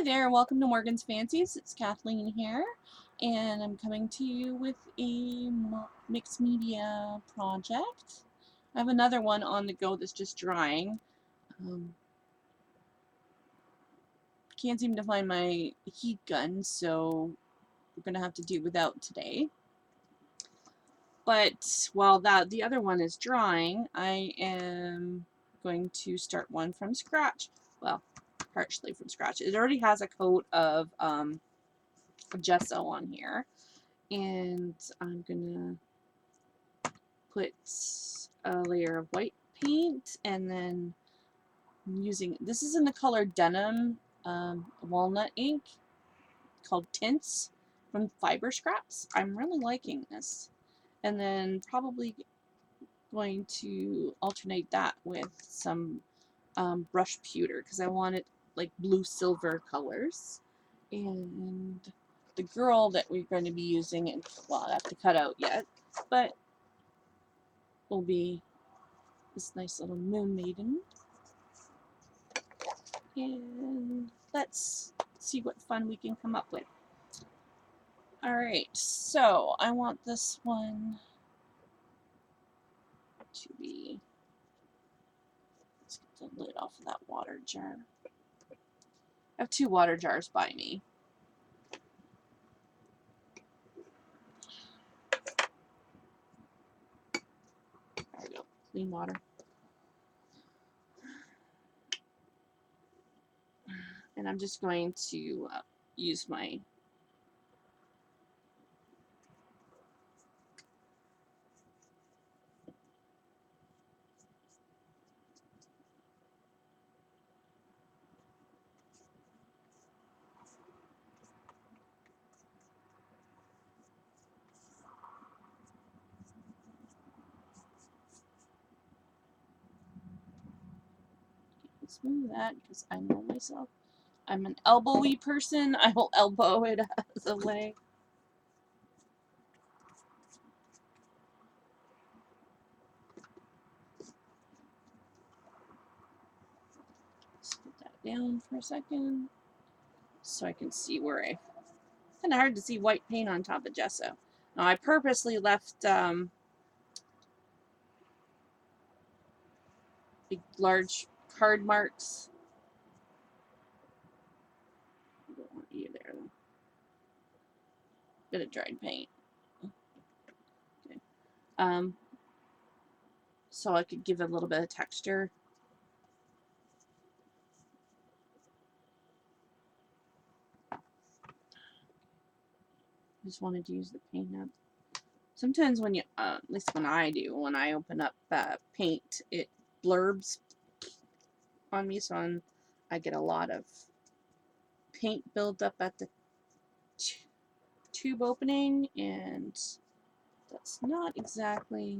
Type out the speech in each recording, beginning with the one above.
there, welcome to Morgan's Fancies. It's Kathleen here, and I'm coming to you with a mixed media project. I have another one on the go that's just drying. Can't seem to find my heat gun, so we're going to have to do without today. But while the other one is drying, I am going to start one from scratch. Well, partially from scratch. It already has a coat of gesso on here, and I'm gonna put a layer of white paint, and then I'm using, this is in the color Denim Walnut ink called Tints from Fiber Scraps. I'm really liking this, and then probably going to alternate that with some brush pewter because I want it like blue silver colors. And the girl that we're going to be using, and well, I have to cut out yet, but will be this nice little moon maiden. And let's see what fun we can come up with. Alright, so I want this one to be, let's get the lid off of that water jar. I have two water jars by me. There we go, clean water. And I'm just going to use my smooth that because I know myself. I'm an elbowy person. I will elbow it as a way. Just put that down for a second so I can see where I. It's kind of hard to see white paint on top of gesso. Now I purposely left big, large card marks. I don't want you there though. Bit of dried paint. Okay. So I could give it a little bit of texture. Just wanted to use the paint up. Sometimes when you, at least when I do, when I open up paint, it blurbs on me, so I get a lot of paint build up at the tube opening, and that's not exactly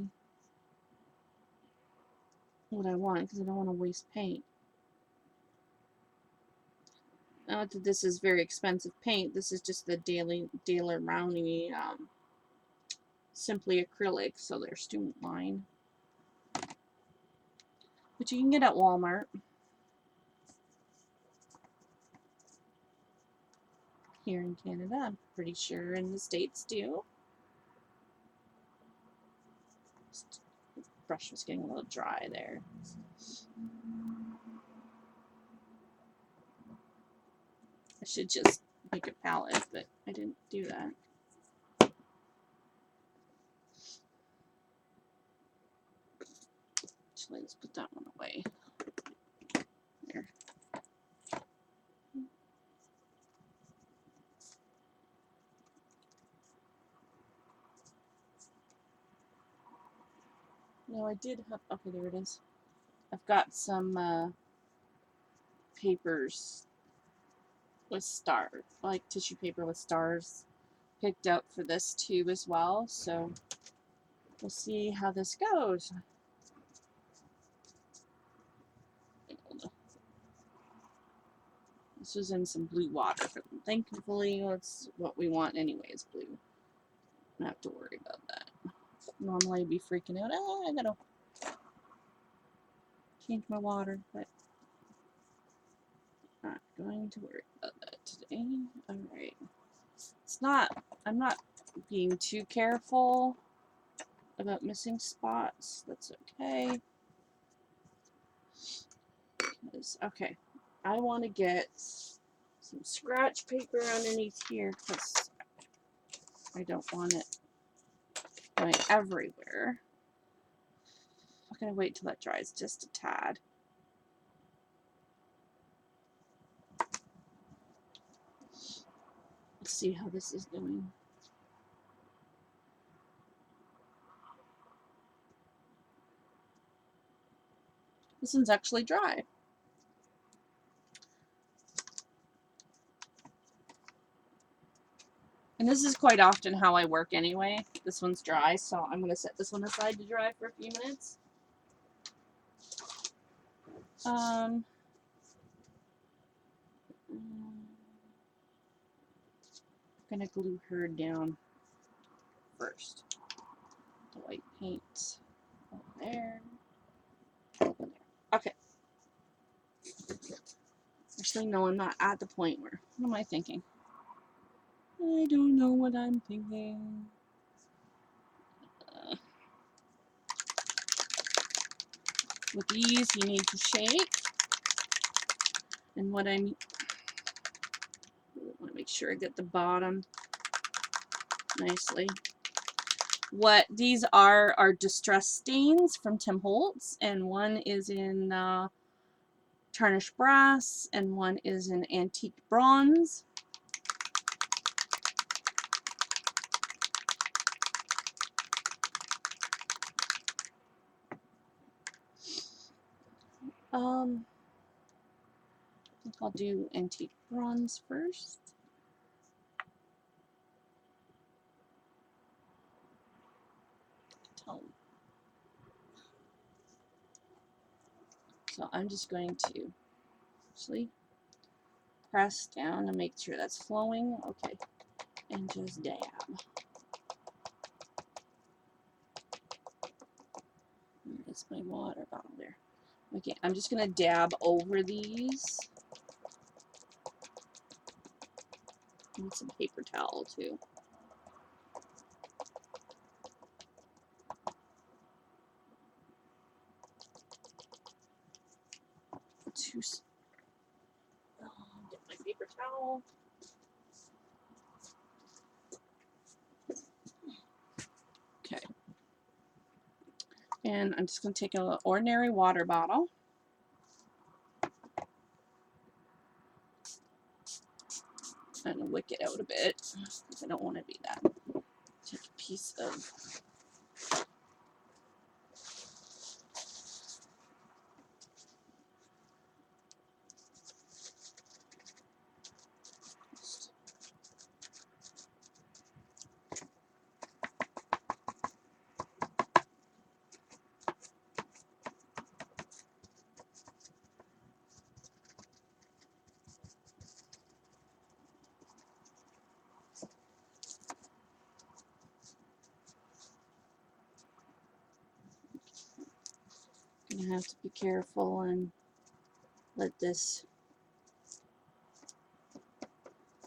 what I want because I don't want to waste paint. Not that this is very expensive paint. This is just the Daler Rowney Simply Acrylic, so they're student line, which you can get at Walmart. Here in Canada, I'm pretty sure in the States too. The brush was getting a little dry there. I should just make a palette, but I didn't do that. Actually, let's put that one away. There. No, I did have, okay, there it is. I've got some papers with stars, like tissue paper with stars picked out for this tube as well, so we'll see how this goes. This was in some blue water, but thankfully that's what we want anyways, blue. Don't have to worry about that. Normally I'd be freaking out, oh, I gotta change my water, but not going to worry about that. today. Alright. It's not, I'm not being too careful about missing spots. That's okay. Okay, I want to get some scratch paper underneath here because I don't want it going everywhere. I'm going to wait till that dries just a tad. Let's see how this is doing. This one's actually dry. And this is quite often how I work anyway. This one's dry, so I'm going to set this one aside to dry for a few minutes. I'm going to glue her down first. The white paint over there. Okay. Actually, no, I'm not at the point where, what am I thinking? I don't know what I'm thinking. With these, you need to shake. And what I want to make sure I get the bottom nicely. What these are distress stains from Tim Holtz, and one is in tarnished brass, and one is in antique bronze. I think I'll do antique bronze first. So I'm just going to actually press down and make sure that's flowing. Okay, and just dab. That's my water bottle there. Okay, I'm just gonna dab over these. Need some paper towel too. Get my paper towel. Okay. And I'm just going to take an ordinary water bottle. And wick it out a bit because I don't want to be that. Take a piece of gonna have to be careful and let this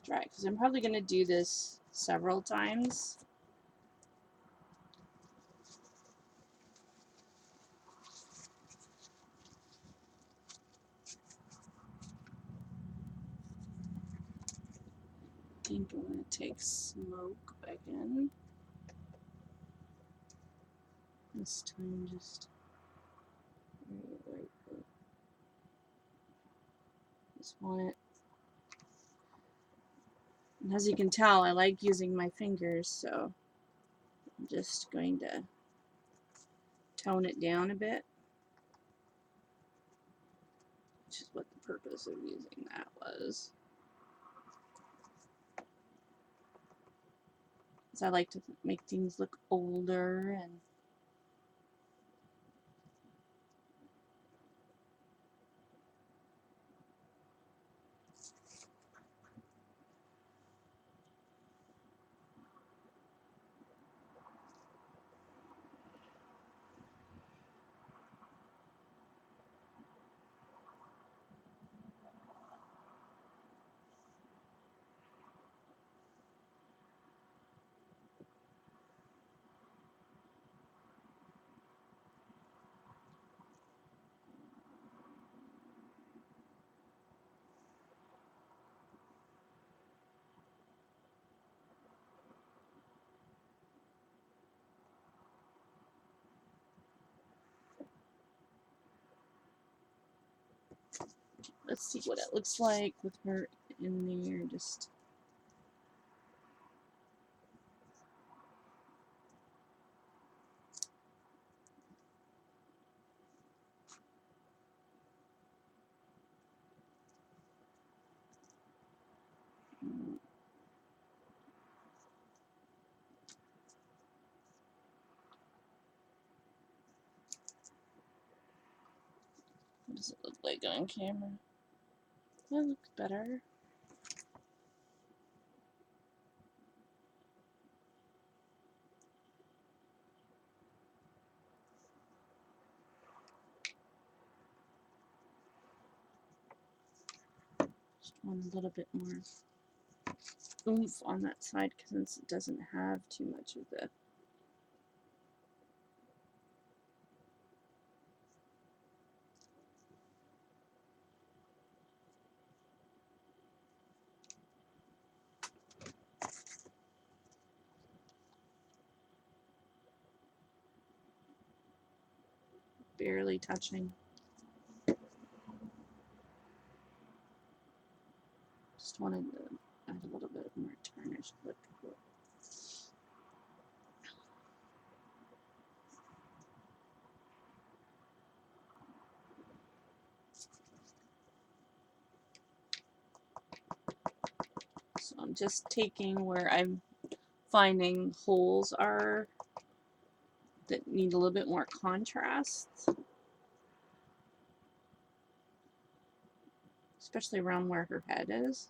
dry because I'm probably gonna do this several times. I think I'm gonna take smoke again. This time just just want it. And as you can tell, I like using my fingers, so I'm just going to tone it down a bit, which is what the purpose of using that was. Because I like to make things look older and let's see what it looks like with her in there. Just what does it look like on camera? That looks better. Just want a little bit more oomph on that side because it doesn't have too much of the barely touching. Just wanted to add a little bit more tarnish look. So I'm just taking where I'm finding holes are that need a little bit more contrast, especially around where her head is.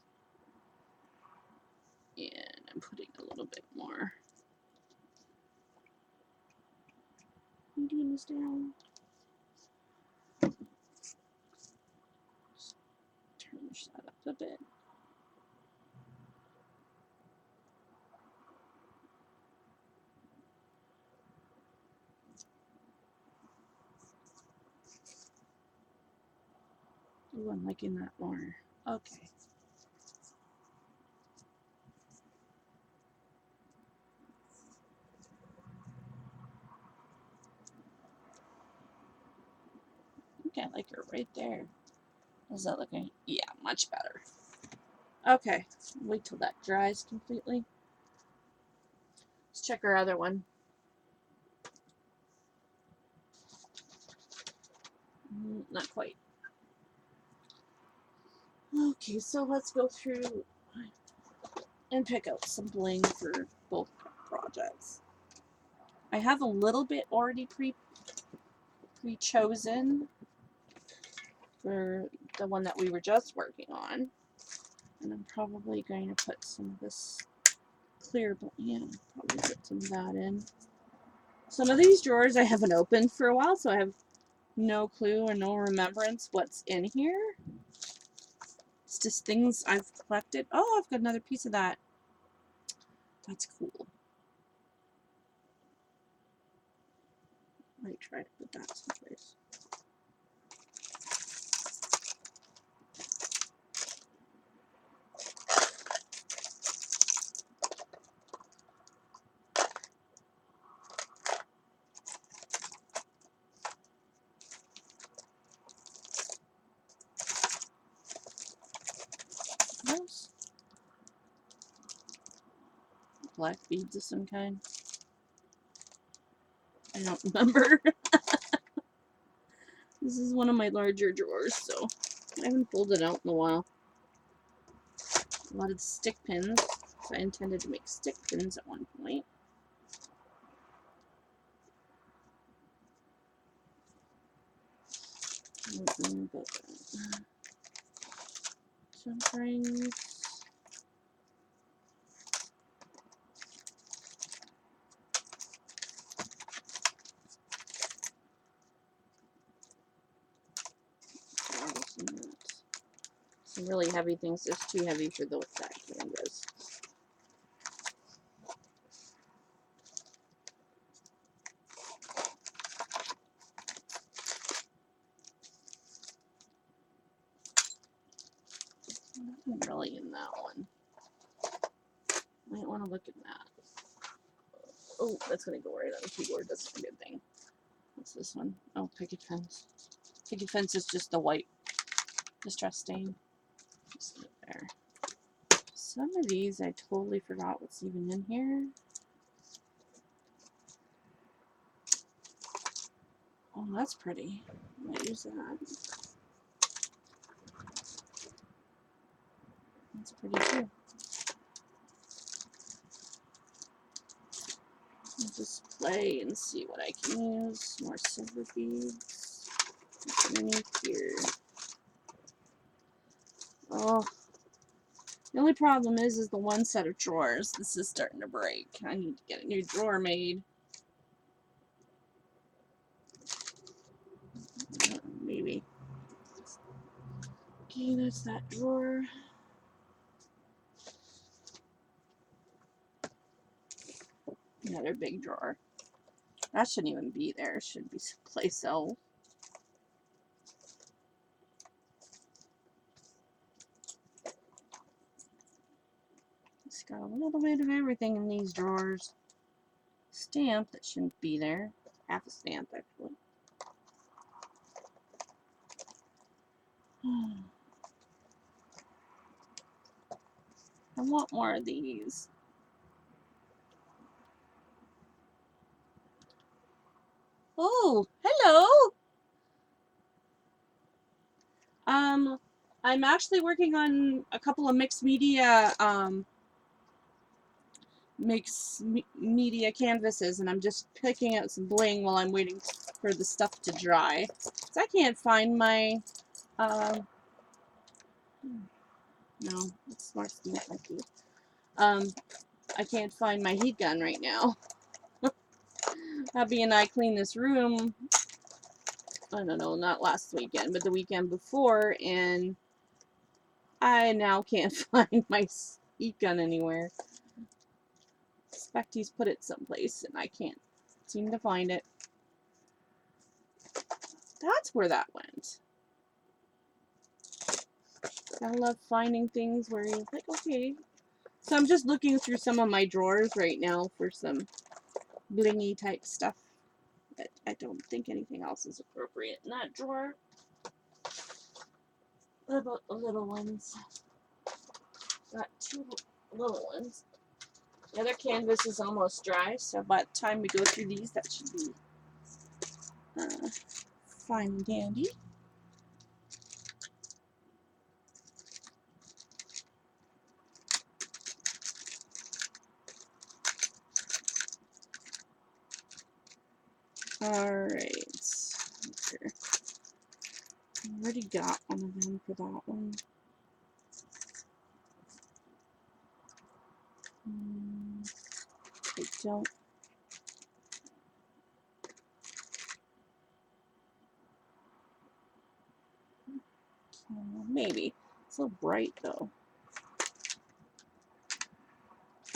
And I'm putting a little bit more. Medium this down. Just tarnish that up a bit. Ooh, I'm liking that more. Okay. I like her right there. How's that looking? Yeah, much better. Okay, wait till that dries completely. Let's check our other one. Not quite. Okay, so let's go through and pick out some bling for both projects. I have a little bit already pre-chosen for the one that we were just working on. And I'm probably going to put some of this clear, yeah, probably put some of that in. Some of these drawers I haven't opened for a while, so I have no clue or no remembrance what's in here. It's just things I've collected. Oh, I've got another piece of that. That's cool. Might try to put that someplace. Yes. Black beads of some kind. I don't remember. This is one of my larger drawers, so I haven't pulled it out in a while. A lot of stick pins. So I intended to make stick pins at one point. Some rings. Some really heavy things. It's too heavy for that canvas. Nothing really in that one. Might want to look at that. Oh, that's going to go right on the keyboard. That's a good thing. What's this one? Oh, picket fence. Picket fence is just the white Distress stain. Just leave it there. Some of these I totally forgot what's even in here. Oh, that's pretty. I might use that. That's pretty too. I'll just play and see what I can use. More silver beads. What's underneath here? Oh, the only problem is the one set of drawers. This is starting to break. I need to get a new drawer made. Maybe. Okay, that's that drawer. Another big drawer. That shouldn't even be there. It should be someplace else. It's got a little bit of everything in these drawers. Stamp that shouldn't be there. Half a stamp, actually. I want more of these. Oh, hello! I'm actually working on a couple of mixed media canvases, and I'm just picking out some bling while I'm waiting for the stuff to dry. So I can't find my no, it's more stinky. I can't find my heat gun right now. Abby and I cleaned this room, I don't know, not last weekend, but the weekend before, and I now can't find my heat gun anywhere. I suspect he's put it someplace, and I can't seem to find it. That's where that went. I love finding things where you're like, okay. So I'm just looking through some of my drawers right now for some blingy type stuff. But I don't think anything else is appropriate in that drawer. What about the little ones? Got two little ones. The other canvas is almost dry, so by the time we go through these, that should be fine and dandy. Alright. I already got one of them for that one. I don't. Maybe. It's so bright though.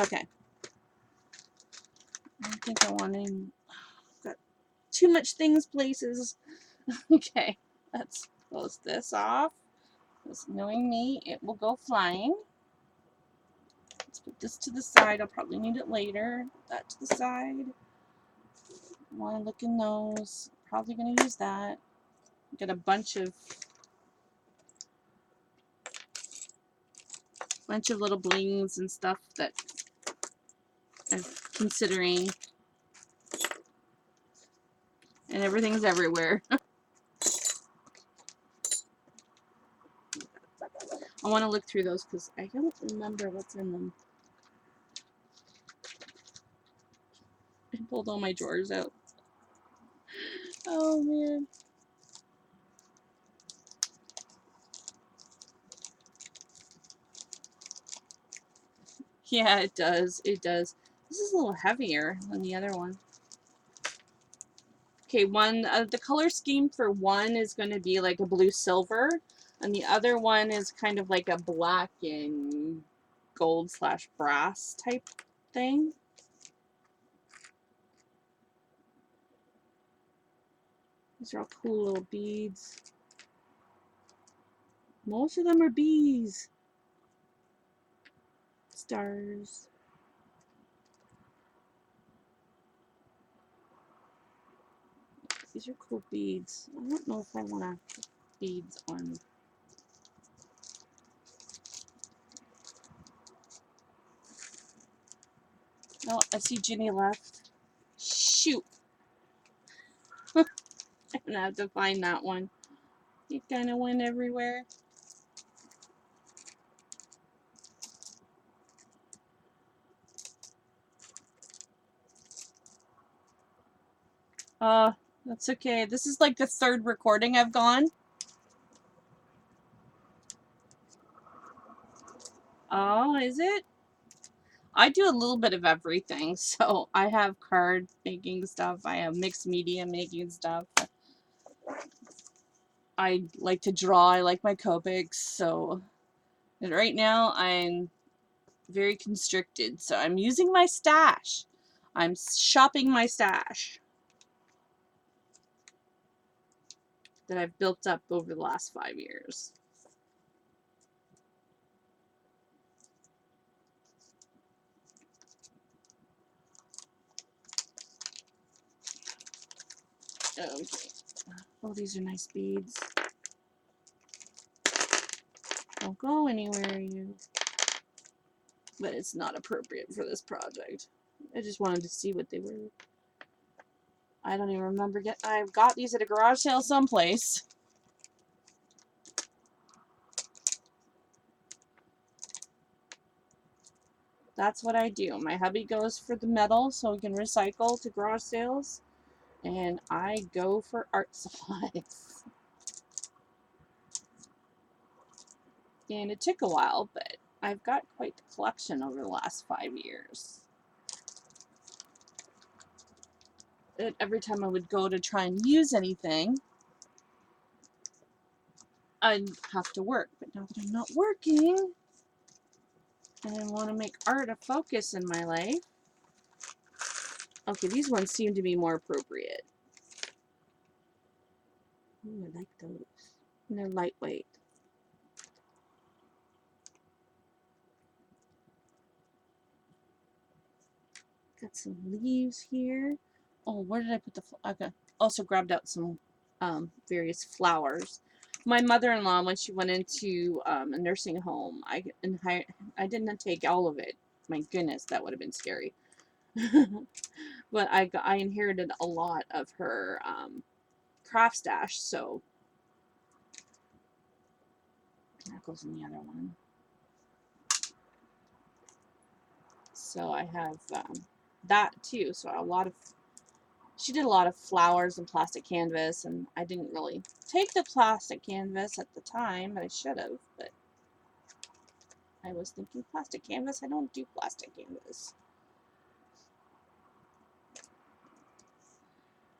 Okay. I don't think I want any. Got too much things places. Okay. Let's close this off. Because knowing me, it will go flying. Let's put this to the side. I'll probably need it later. Put that to the side. Want to look in those. Probably going to use that. Get a bunch of little blings and stuff that I'm considering. And everything's everywhere. I want to look through those because I don't remember what's in them. I pulled all my drawers out. Oh man. Yeah, it does. It does. This is a little heavier than the other one. Okay, the color scheme for one is going to be like a blue silver, and the other one is kind of like a black and gold / brass type thing. These are all cool little beads. Most of them are bees. Stars. These are cool beads. I don't know if I want to put beads on No, I see Ginny left. Shoot. I'm gonna have to find that one. It kind of went everywhere. That's okay. This is like the third recording I've gone. Oh, is it? I do a little bit of everything. So I have card making stuff. I have mixed media making stuff. I like to draw. I like my Copics. So and right now I'm very constricted. So I'm using my stash. I'm shopping my stash that I've built up over the last 5 years. Okay. Oh, these are nice beads. Don't go anywhere, you. But it's not appropriate for this project. I just wanted to see what they were. I don't even remember. I've got these at a garage sale someplace. That's what I do. My hubby goes for the metal so we can recycle to garage sales. And I go for art supplies. And it took a while, but I've got quite the collection over the last 5 years. And every time I would go to try and use anything, I'd have to work. But now that I'm not working, and I want to make art a focus in my life. Okay, these ones seem to be more appropriate. Ooh, I like those. And they're lightweight. Got some leaves here. Oh, where did I put the okay. Also grabbed out some various flowers. My mother-in-law, when she went into a nursing home, I didn't take all of it. My goodness, that would have been scary. But I inherited a lot of her craft stash, so that goes in the other one. So I have that too. So she did a lot of flowers and plastic canvas, and I didn't really take the plastic canvas at the time, but I should have. But I was thinking plastic canvas. I don't do plastic canvas.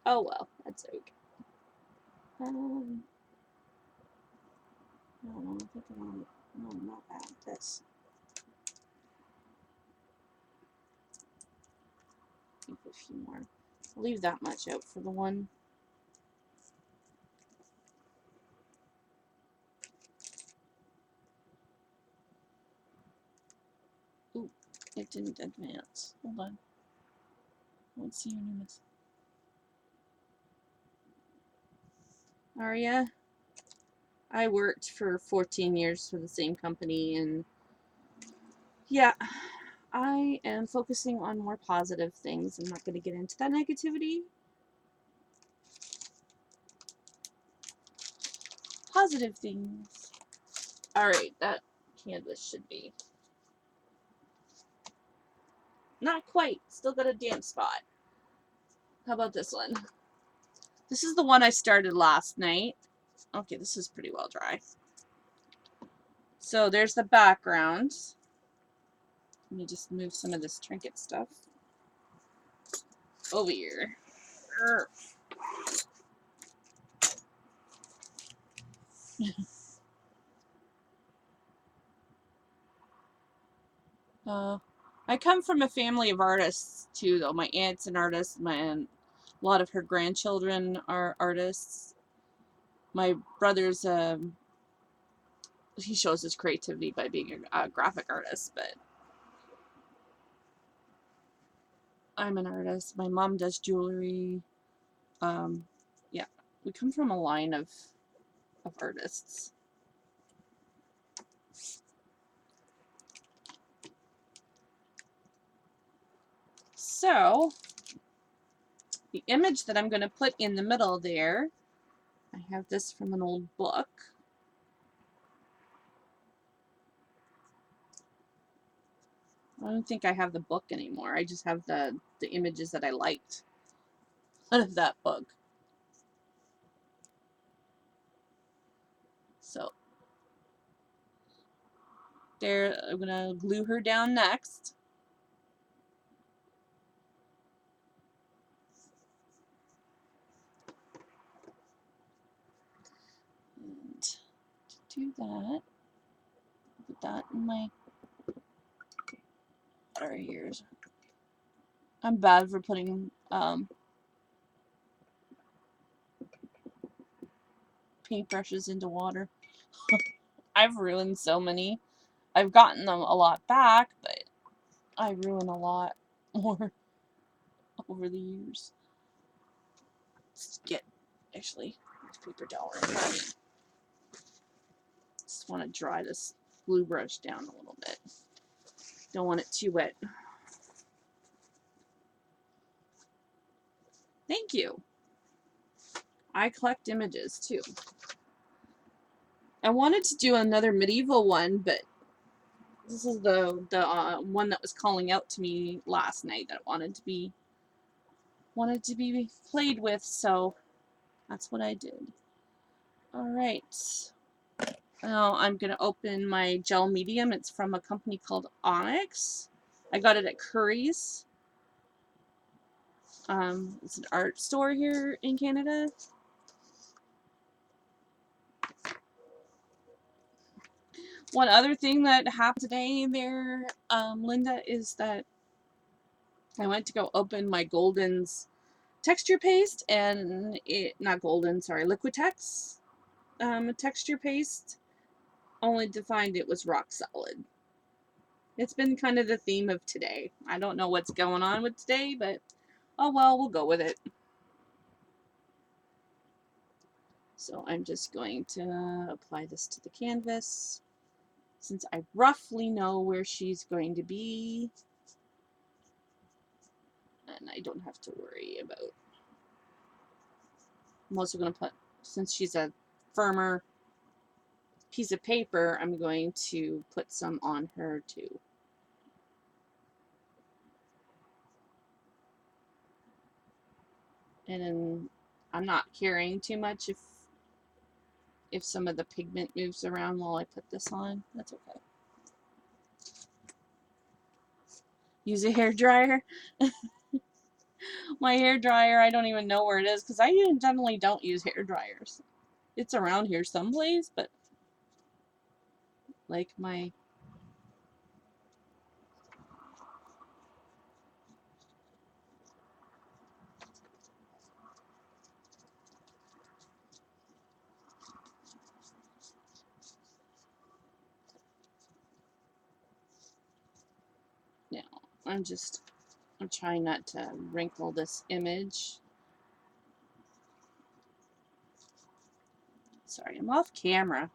Oh well, that's okay. No, I think I want. No, not that. This. Keep a few more. I'll leave that much out for the one. Ooh, it didn't advance. Hold on. Let's see your name is. Aria. I worked for 14 years for the same company, and yeah, I am focusing on more positive things. I'm not going to get into that negativity. Positive things. Alright, that canvas should be. Not quite. Still got a damp spot. How about this one? This is the one I started last night. Okay, this is pretty well dry. So there's the background. Let me just move some of this trinket stuff over here. I come from a family of artists too, though. My aunt's an artist. A lot of her grandchildren are artists. My brother's he shows his creativity by being a graphic artist, but I'm an artist. My mom does jewelry. Yeah, we come from a line of artists. So the image that I'm going to put in the middle there, I have this from an old book. I don't think I have the book anymore. I just have the images that I liked out of that book. So there, I'm going to glue her down next. And to do that, put that in my water here. I'm bad for putting paintbrushes into water. I've ruined so many. I've gotten them a lot back, but I ruin a lot more over the years. Let's get, actually, paper towel right here. Just want to dry this glue brush down a little bit. Don't want it too wet. Thank you. I collect images too. I wanted to do another medieval one, but this is the one that was calling out to me last night that wanted to be played with, so that's what I did. All right. Now I'm gonna open my gel medium. It's from a company called Onyx. I got it at Curry's. It's an art store here in Canada. One other thing that happened today there, Linda, is that I went to go open my Golden's texture paste, and not Golden, sorry, Liquitex texture paste, only to find it was rock solid. It's been kind of the theme of today. I don't know what's going on with today, but oh well, we'll go with it. So I'm just going to apply this to the canvas, since I roughly know where she's going to be, and I don't have to worry about. I'm also going to put, since she's a firmer piece of paper, I'm going to put some on her too. And then I'm not caring too much if some of the pigment moves around while I put this on. That's okay. Use a hair dryer. My hair dryer, I don't even know where it is because I generally don't use hair dryers. It's around here someplace, but like my now I'm trying not to wrinkle this image. Sorry, I'm off camera.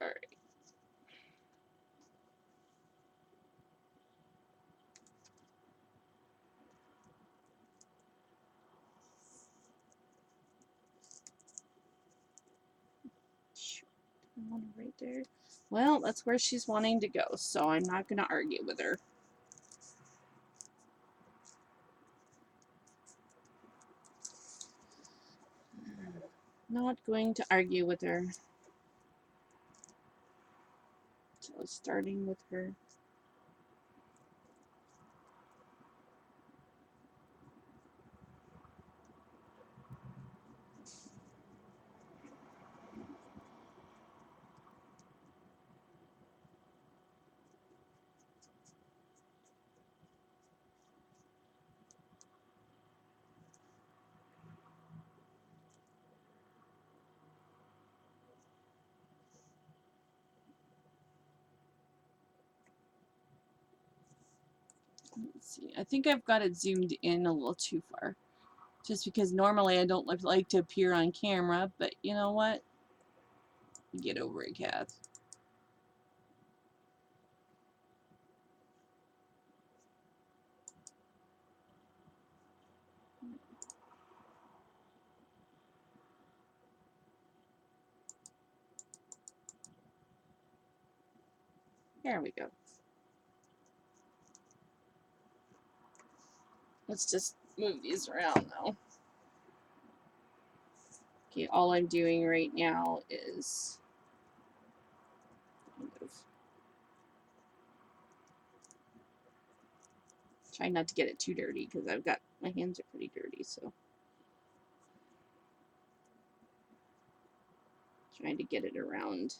All right. One right there. Well, that's where she's wanting to go, so I'm not going to argue with her. Not going to argue with her. So starting with her. Let's see. I think I've got it zoomed in a little too far. Just because normally I don't like to appear on camera, but you know what? Get over it, Kath. There we go. Let's just move these around now. Okay, all I'm doing right now is try not to get it too dirty because I've got my hands are pretty dirty, so trying to get it around.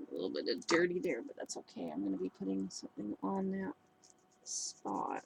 A little bit of dirty there, but that's okay. I'm going to be putting something on that spot.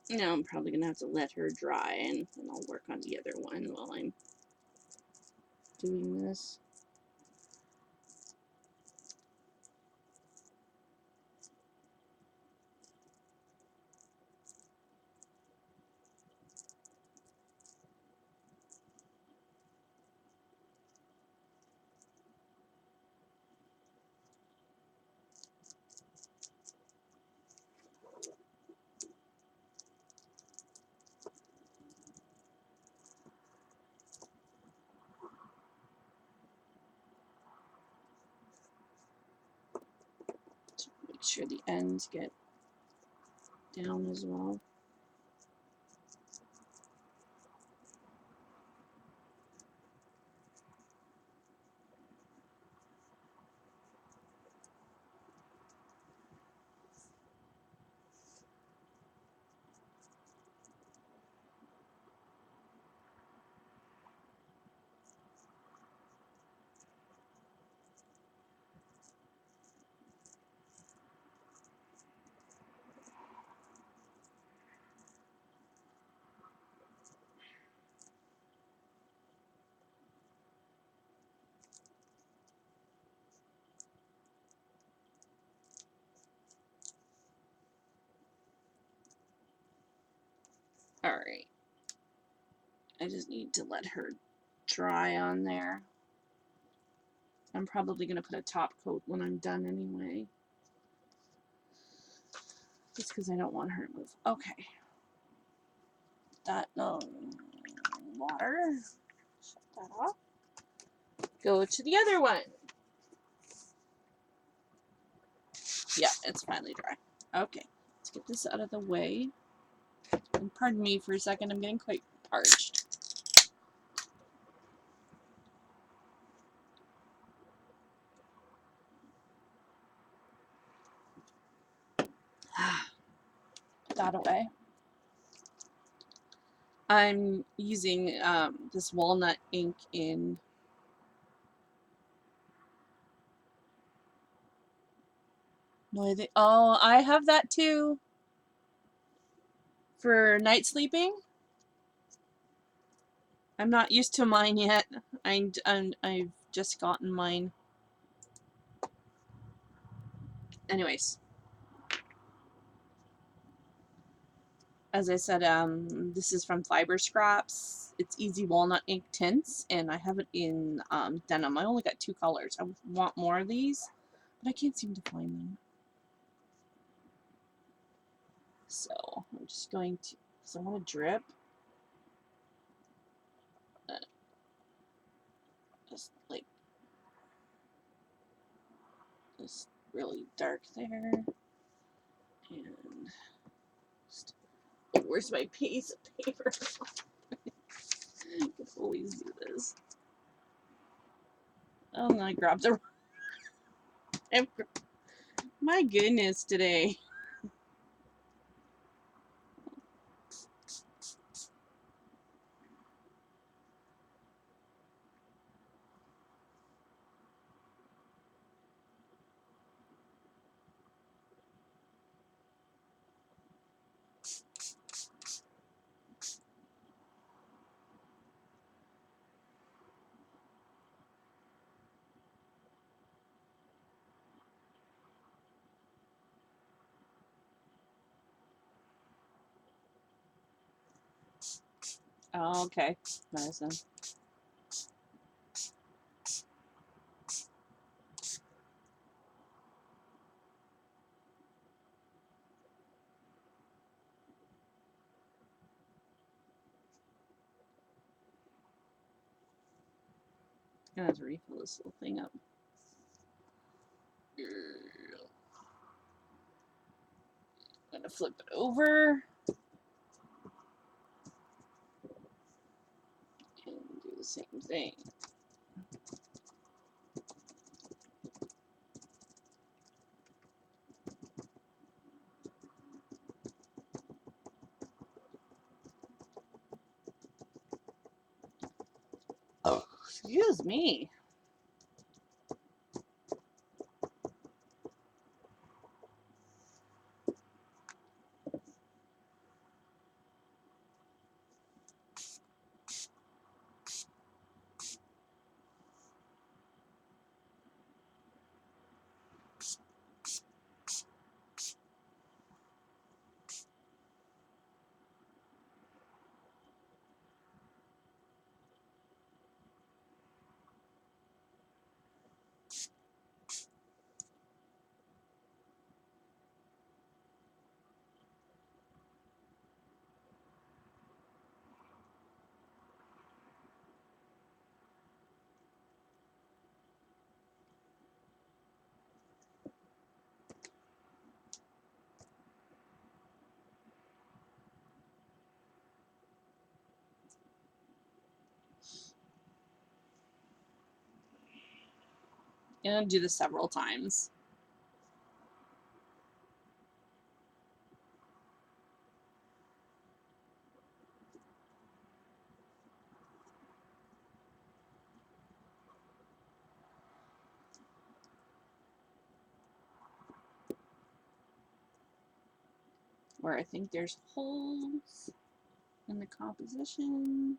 Now I'm probably going to have to let her dry, and then I'll work on the other one while I'm doing this. Make sure the ends get down as well. Alright. I just need to let her dry on there. I'm probably going to put a top coat when I'm done anyway. Just because I don't want her to move. Okay. That, water. Shut that off. Go to the other one. Yeah, it's finally dry. Okay. Let's get this out of the way. And pardon me for a second, I'm getting quite parched. that away. I'm using this walnut ink in oh, I have that too for night sleeping. I'm not used to mine yet. I've just gotten mine. Anyways, as I said, this is from Fiber Scraps. It's Easy Walnut Ink Tints, and I have it in denim. I only got 2 colors. I want more of these, but I can't seem to find them. So I'm just going to, because I want to drip. Just like this really dark there. And just, oh, where's my piece of paper? I can always do this. Oh, no, I grabbed the. My goodness, today. Oh, okay. Medicine. I'm gonna have to refill this little thing up. I'm gonna flip it over and do the same thing. Oh, excuse me. I'm gonna do this several times. Where I think there's holes in the composition.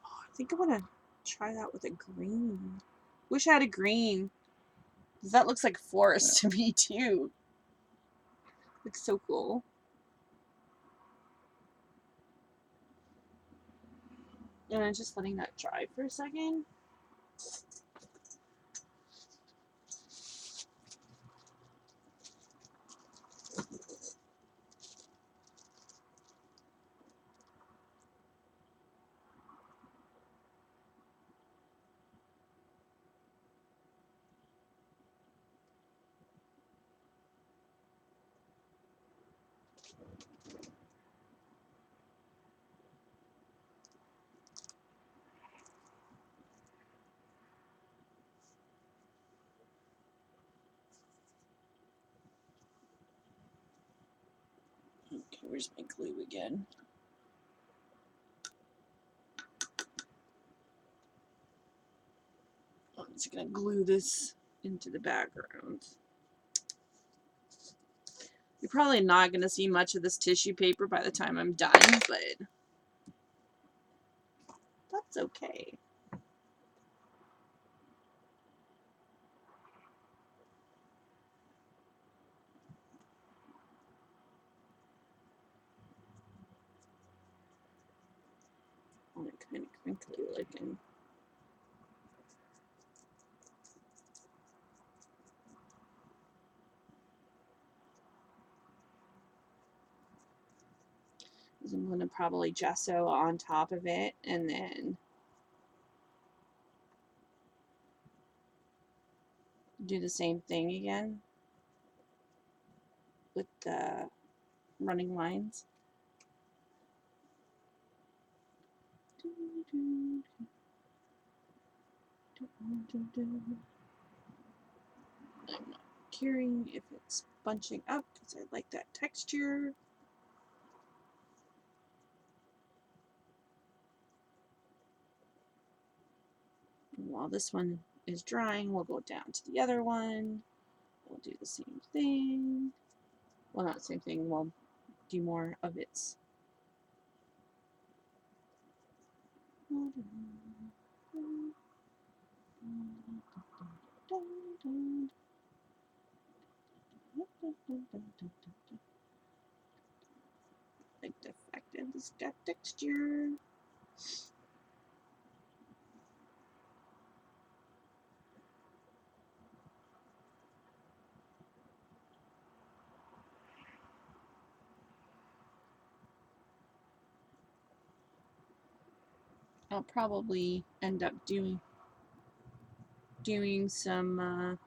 I think I want to try that with a green. Wish I had a green. That looks like forest to me too. Looks so cool. And I'm just letting that dry for a second. Okay, where's my glue again? I'm just gonna glue this into the background. You're probably not gonna see much of this tissue paper by the time I'm done, but that's okay. Oh, it's kind of crinkly looking. I'm going to probably gesso on top of it and then do the same thing again with the running lines. I'm not caring if it's bunching up because I like that texture. And while this one is drying, we'll go down to the other one. We'll do the same thing. Well, not the same thing. We'll do more of its. Like the fact that it's got texture. I'll probably end up doing some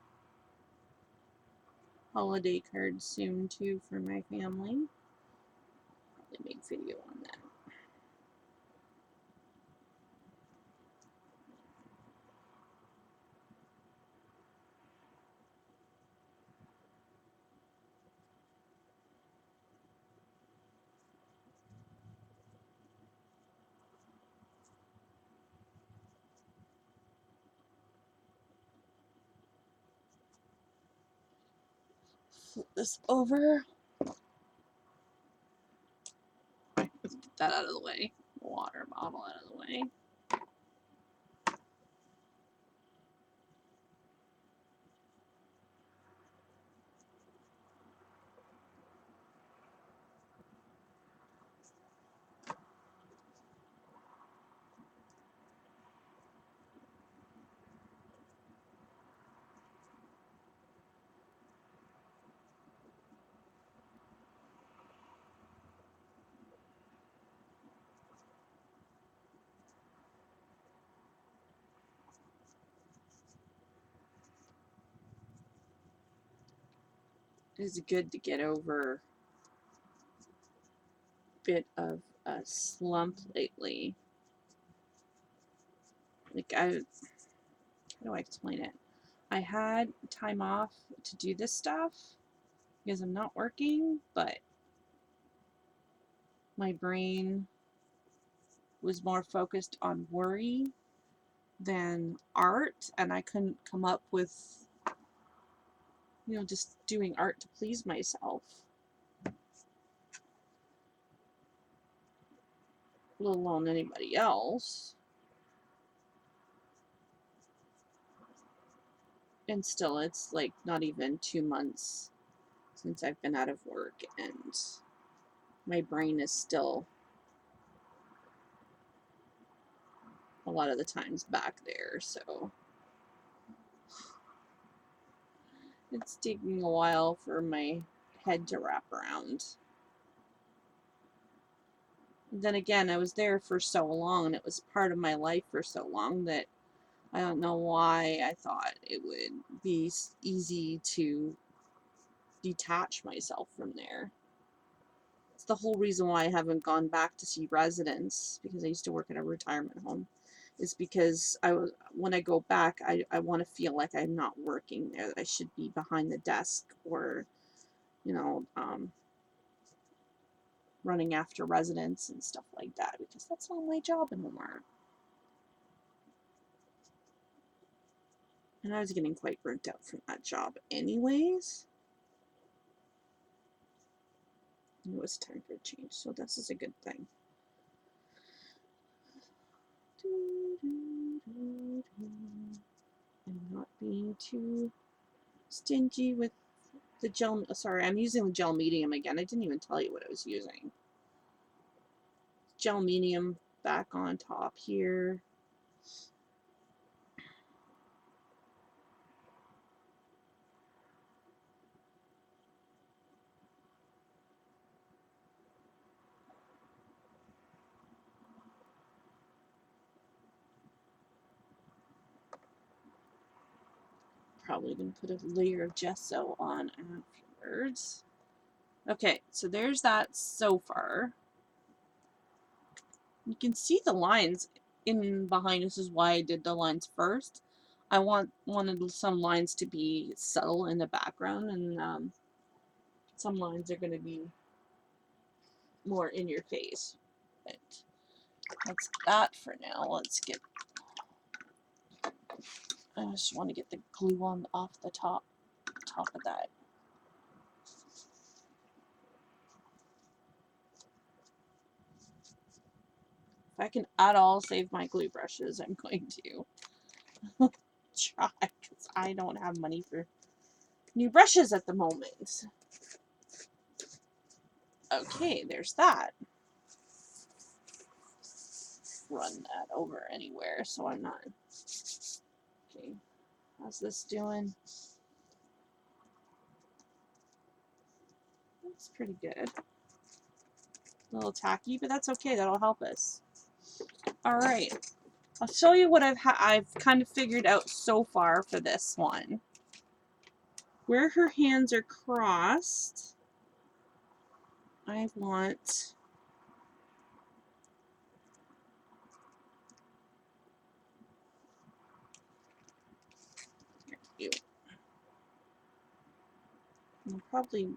holiday cards soon too for my family. Probably make video on that. Flip this over. Let's get that out of the way. Water bottle out of the way. It is good to get over a bit of a slump lately. Like how do I explain it? I had time off to do this stuff because I'm not working, but my brain was more focused on worry than art, and I couldn't come up with, just doing art to please myself. let alone anybody else. And still, it's like not even 2 months since I've been out of work, and my brain is still a lot of the times back there, so it's taking a while for my head to wrap around. Then again, I was there for so long, and it was part of my life for so long that I don't know why I thought it would be easy to detach myself from there. It's the whole reason why I haven't gone back to see residents, because I used to work at a retirement home, is because when I go back, I want to feel like I'm not working there, that I should be behind the desk or, you know, running after residents and stuff like that, because that's not my job anymore. And I was getting quite burnt out from that job anyways. It was time for a change, so this is a good thing. I'm not being too stingy with the gel. Sorry, I'm using the gel medium again. I didn't even tell you what I was using. Gel medium back on top here. Probably going to put a layer of gesso on afterwards. Okay, so there's that so far. You can see the lines in behind. This is why I did the lines first. I wanted some lines to be subtle in the background, and some lines are going to be more in your face. But that's that for now. Let's get. I just want to get the glue on off the top of that. If I can at all save my glue brushes, I'm going to try, because I don't have money for new brushes at the moment. Okay, there's that. Run that over anywhere so I'm not. Okay, how's this doing? That's pretty good. A little tacky, but that's okay. That'll help us. All right, I'll show you what I've kind of figured out so far for this one. Where her hands are crossed, I want you. I'll probably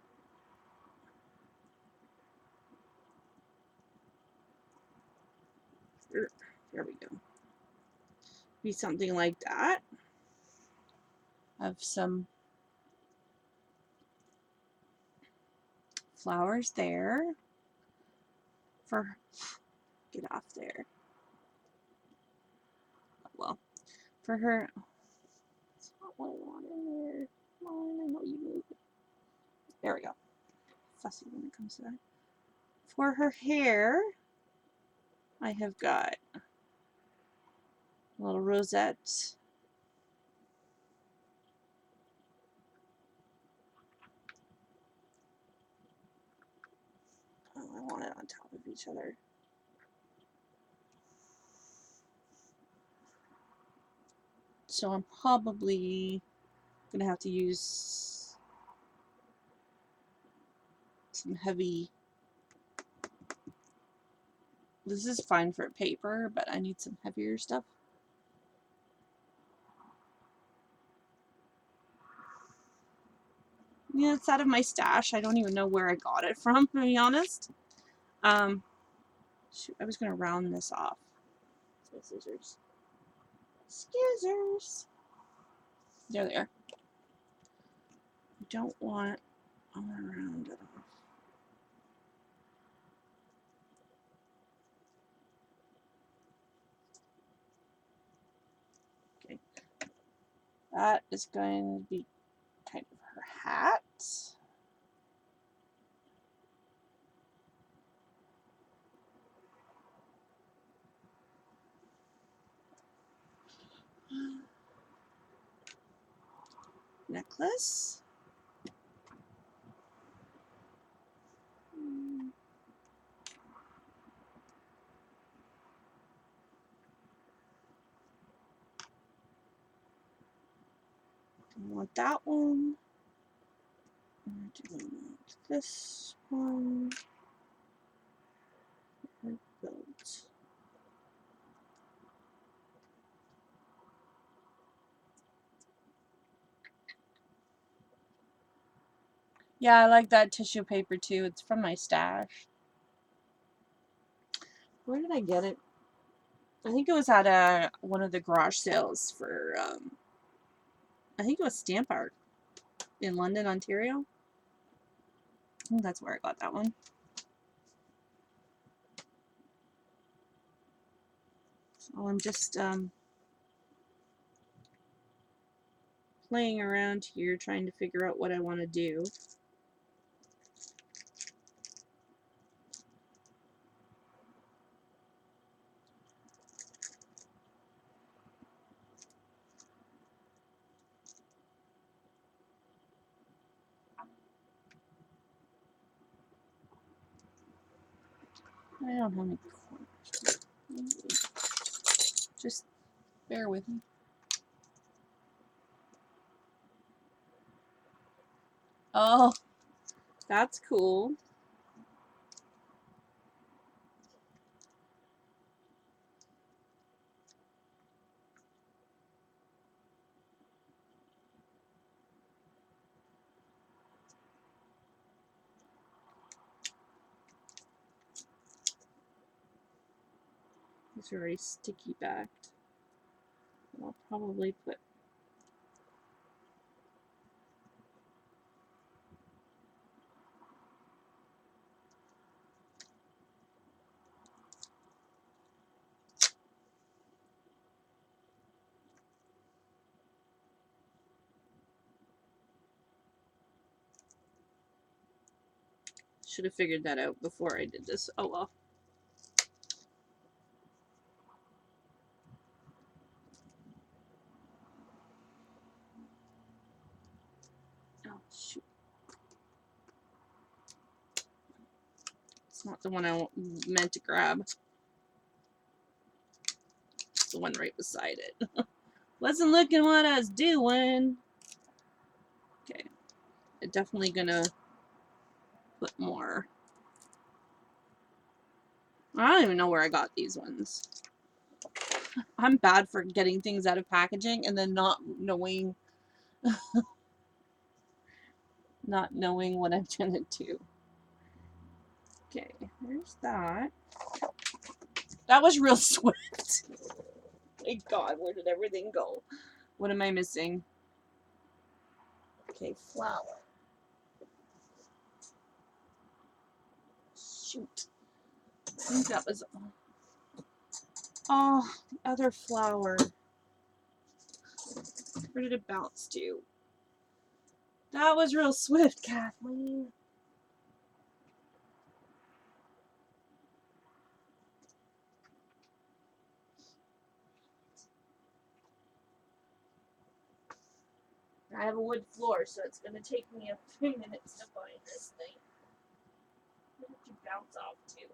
there we go. Be something like that. Have some flowers there for get off there. Well, for her, it's not what I want in there. Come on, I know you move it. There we go. Fussy when it comes to that. For her hair, I have got a little rosette. Oh, I want it on top of each other. So I'm probably gonna have to use some heavy. This is fine for paper, but I need some heavier stuff. Yeah, it's out of my stash. I don't even know where I got it from, to be honest. Shoot, I was gonna round this off. So scissors. Scissors. There they are. I don't want. I want to round it off. That is going to be kind of her hat. Necklace. I want that one. I do want this one. Build. Yeah, I like that tissue paper too. It's from my stash. Where did I get it? I think it was at one of the garage sales for, I think it was Stamp Art in London, Ontario. I think that's where I got that one. So I'm just playing around here trying to figure out what I want to do. I don't have any corners. Just bear with me. Oh, that's cool. These are already sticky backed. I'll probably put should have figured that out before I did this. Oh well. Oh shoot. It's not the one I meant to grab. It's the one right beside it. Wasn't looking what I was doing. Okay. I'm definitely gonna put more. I don't even know where I got these ones. I'm bad for getting things out of packaging and then not knowing what I'm gonna do. Okay, there's that. That was real swift. Thank God, where did everything go? What am I missing? Okay, flour. Shoot. I think that was... Oh, the other flour. Where did it bounce to? That was real swift, Kathleen. I have a wood floor, so it's going to take me a few minutes to find this thing. Where did you bounce off to?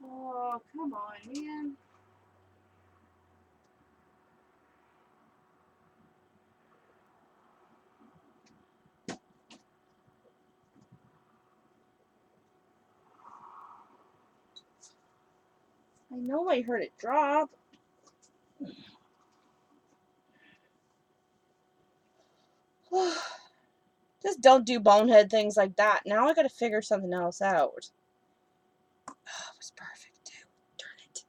Oh, come on, man. I know I heard it drop. Just don't do bonehead things like that. Now I gotta figure something else out. Oh, it was perfect too. Darn it.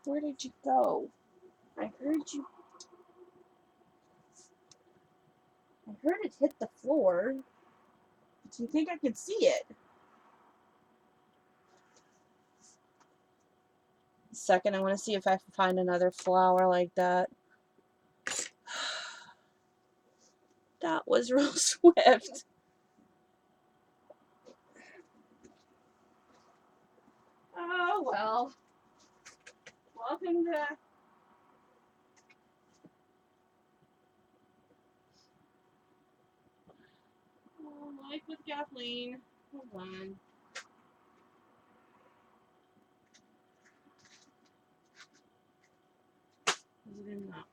Where did you go? I heard you. I heard it hit the floor. Do you think I could see it? A second, I want to see if I can find another flower like that. That was real swift. Oh, well. Welcome to Life with Kathleen. Hold on. Is it in that one?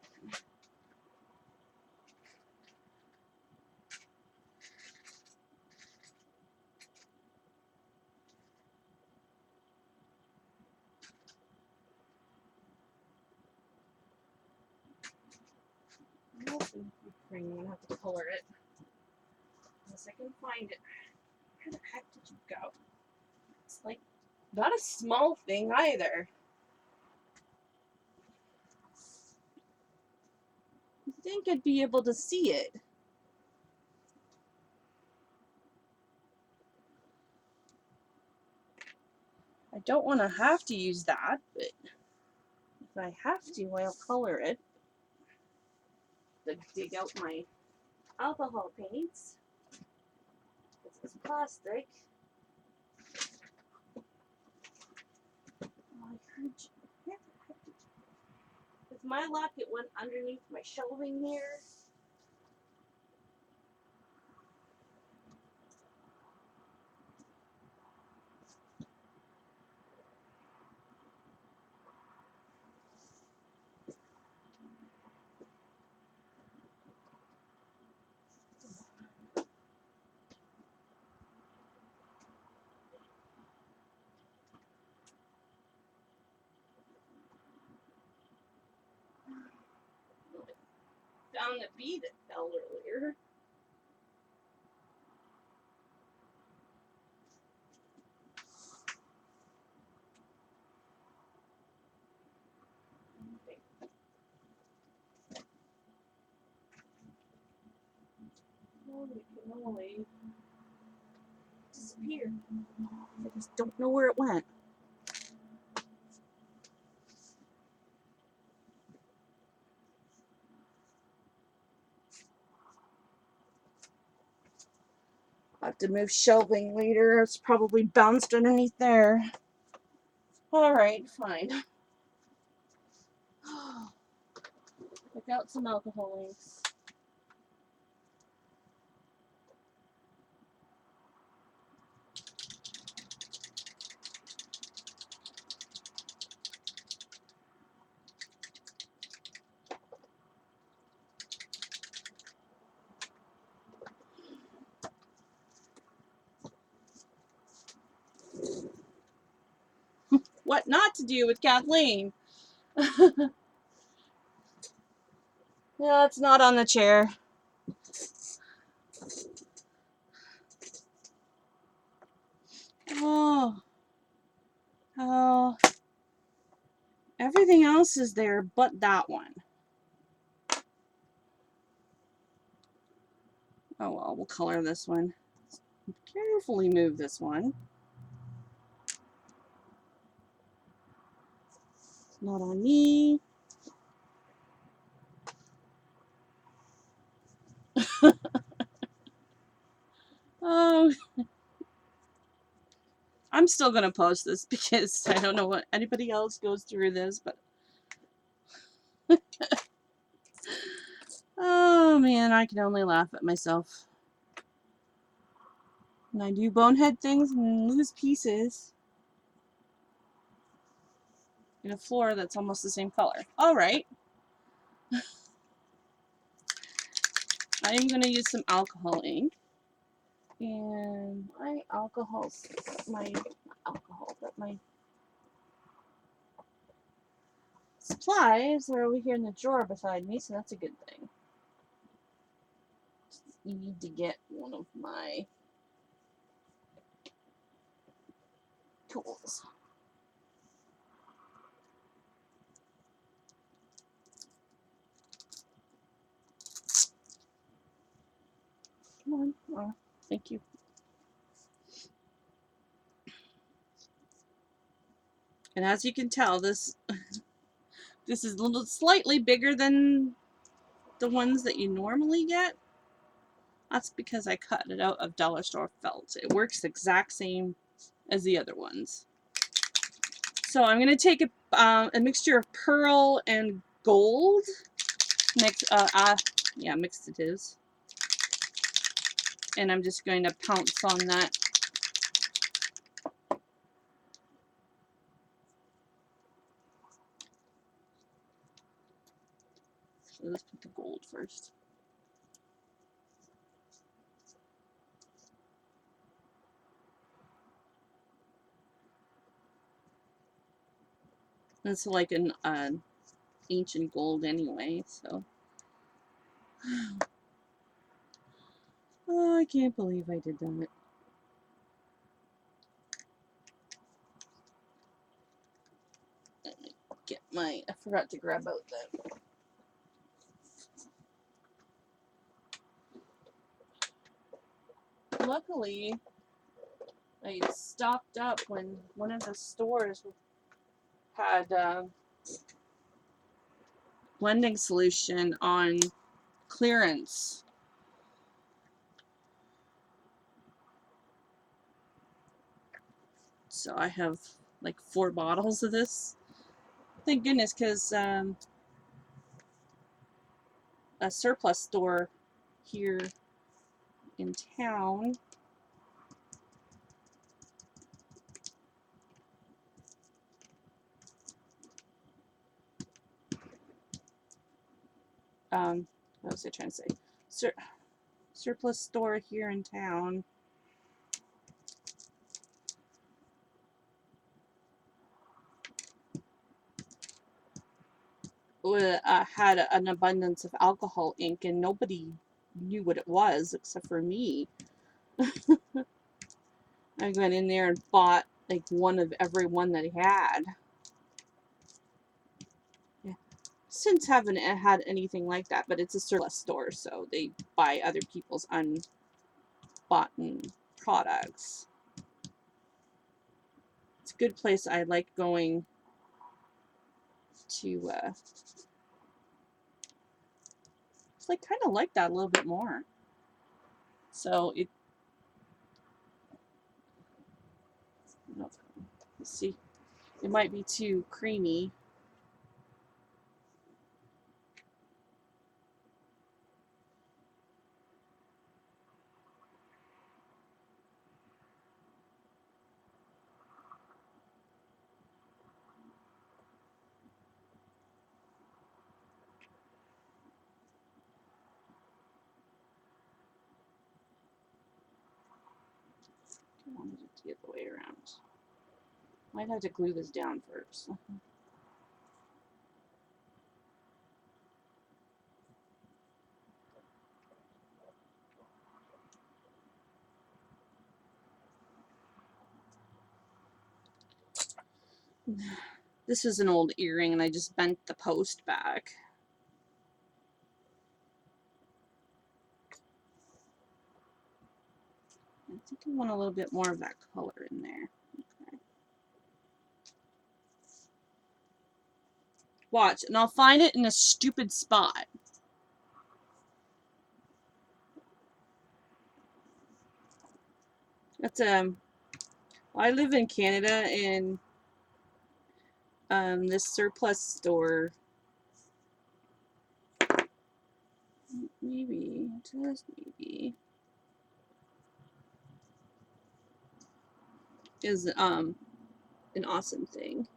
I'm gonna have to color it. Unless I can find it. Where the heck did you go? It's like not a small thing either. You'd think I'd be able to see it. I don't want to have to use that, but if I have to, I'll color it. To dig out my alcohol paints. This is plastic. Oh, I heard you. With my luck, it went underneath my shelving here. Found the bee that fell earlier. Holy cannoli. Disappeared. I just don't know where it went. I'll have to move shelving later. It's probably bounced underneath there. Alright, fine. Pick out some alcohol inks. What not to do with Kathleen? Yeah, it's not on the chair. Oh. Oh. Everything else is there but that one. Oh well, we'll color this one. Carefully move this one. It's not on me. Oh. I'm still gonna post this because I don't know what anybody else goes through this, but oh man, I can only laugh at myself. And I do bonehead things and lose pieces in a floor that's almost the same color. Alright. I am gonna use some alcohol ink. And my alcohol, my Supplies are over here in the drawer beside me, so that's a good thing. You need to get one of my tools. Come on. Oh, thank you. And as you can tell, this is a little slightly bigger than the ones that you normally get. That's because I cut it out of dollar store felt. It works the exact same as the other ones. So I'm going to take a mixture of pearl and gold. Mixed it is. And I'm just going to pounce on that. So let's put the gold first. It's like an ancient gold anyway, so. Oh, I can't believe I did that. Get my, I forgot to grab out that. Luckily, I stocked up when one of the stores had blending solution on clearance. So I have like 4 bottles of this. Thank goodness, because a surplus store here in town what was I trying to say? Surplus store here in town had an abundance of alcohol ink, and nobody knew what it was except for me. I went in there and bought like one of every one that he had. Yeah. Since haven't had anything like that, but it's a surplus store, so they buy other people's unbought products. It's a good place. I like going to it's like kind of like that a little bit more. So it, let's see, it might be too creamy. I wanted it the other way around. Might have to glue this down first. This is an old earring, and I just bent the post back. I think I want a little bit more of that color in there. Okay. Watch, and I'll find it in a stupid spot. That's I live in Canada, and this surplus store, maybe, just maybe, is an awesome thing.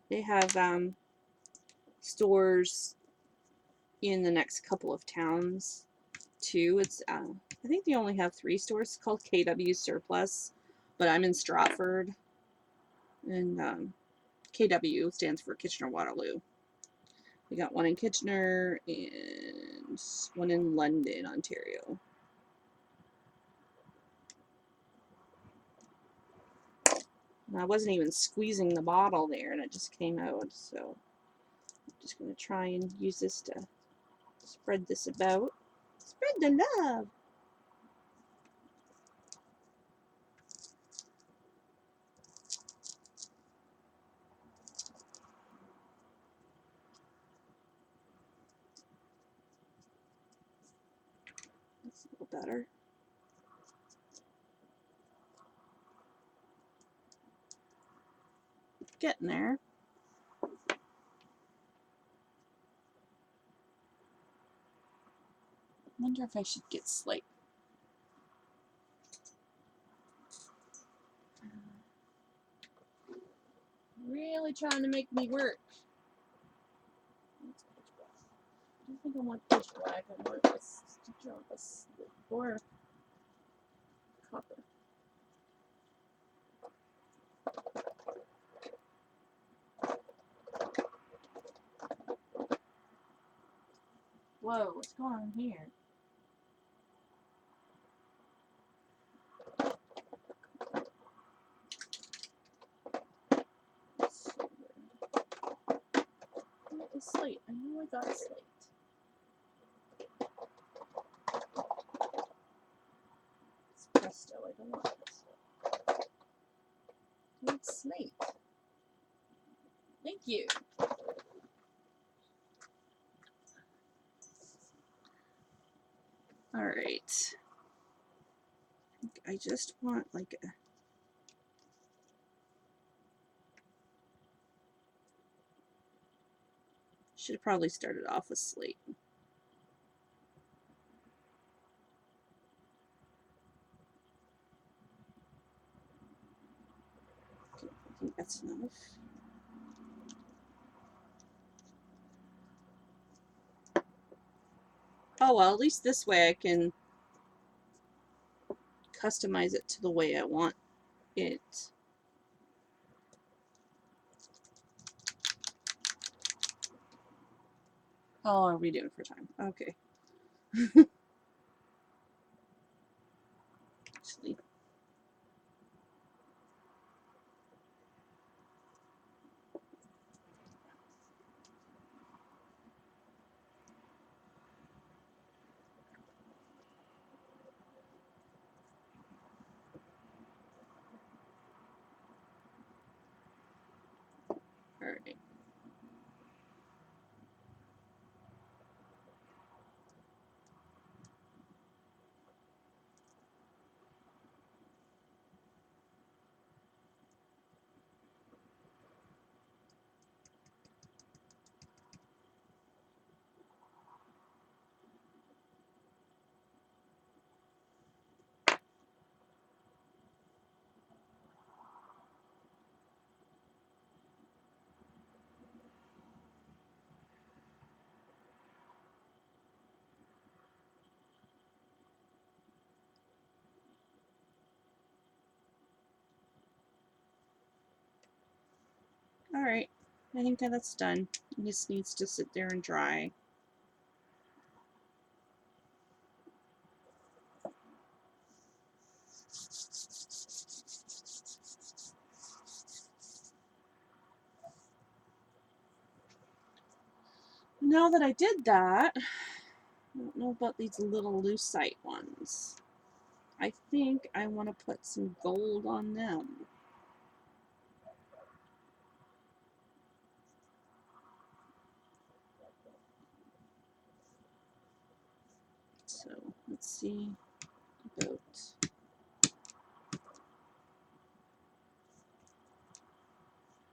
They have stores in the next couple of towns too. It's I think they only have 3 stores. It's called KW Surplus, but I'm in Stratford, and KW stands for Kitchener-Waterloo. We got one in Kitchener and one in London, Ontario. And I wasn't even squeezing the bottle there, and it just came out. So I'm just going to try and use this to spread this about. Spread the love. That's a little better. Getting there. Wonder if I should get Slate. Really trying to make me work. I don't think I want pitch black. I want this to drop us or copper. Whoa, what's going on here? What is Slate? I know I got Slate. It's Presto. I don't want Presto. I want Slate. Thank you. Alright. I just want like a... Should have probably started off with Slate. Okay, I think that's enough. Oh well, at least this way I can customize it to the way I want it. How long are we doing for time? Okay. Actually, alright. Alright. I think that's done. It just needs to sit there and dry. Now that I did that, I don't know about these little lucite ones. I think I want to put some gold on them. So let's see about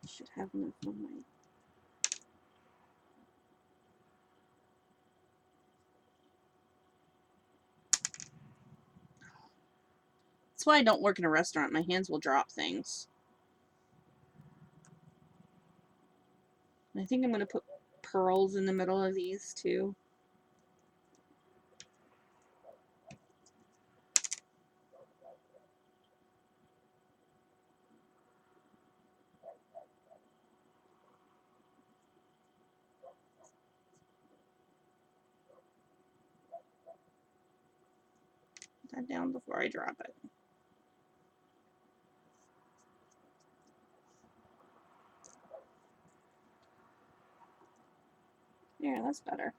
should have enough on my That's why I don't work in a restaurant. My hands will drop things. I think I'm going to put pearls in the middle of these too. that down before I drop it. Yeah, that's better.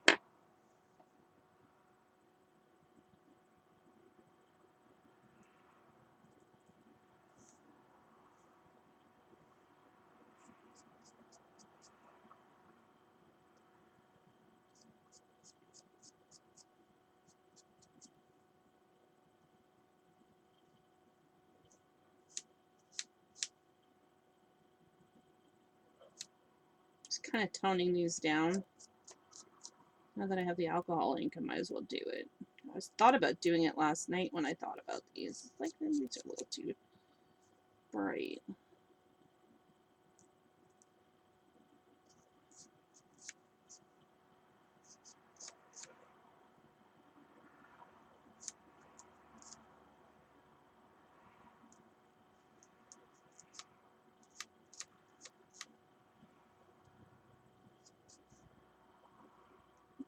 Just kind of toning these down. Now that I have the alcohol ink, I might as well do it. I thought about doing it last night when I thought about these. Like, these are a little too bright.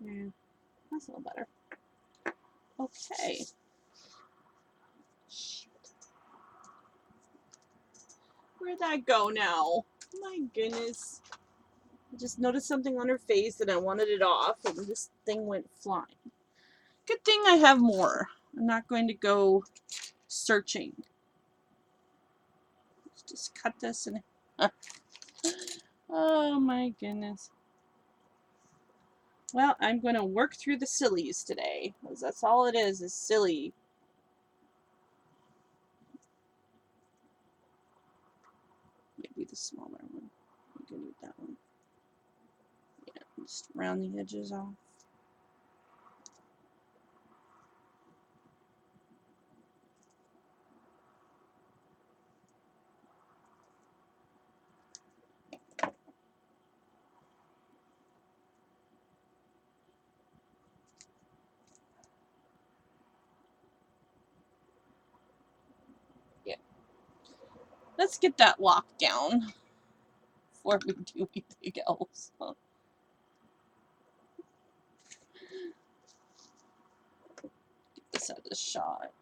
Yeah, that's a little better. Okay. Where'd that go now? My goodness. I just noticed something on her face and I wanted it off and this thing went flying. Good thing I have more. I'm not going to go searching. Let's just cut this and... Oh my goodness. Well, I'm going to work through the sillies today. Because that's all it is silly. Maybe the smaller one. We can need that one. Yeah, just round the edges off. Yeah. Let's get that locked down before we do anything else. Get this out of the shot.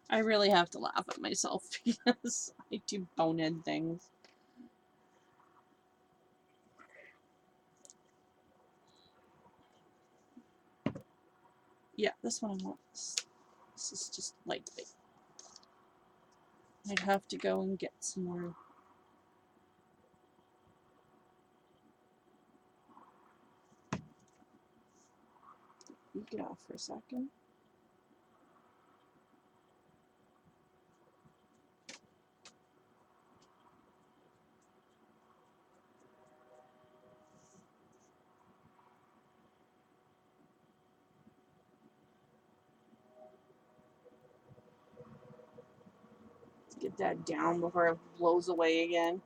I really have to laugh at myself because I do bonehead things. Yeah, this one I want. This is just lightweight. I'd have to go and get some more. Get off for a second. Get that down before it blows away again.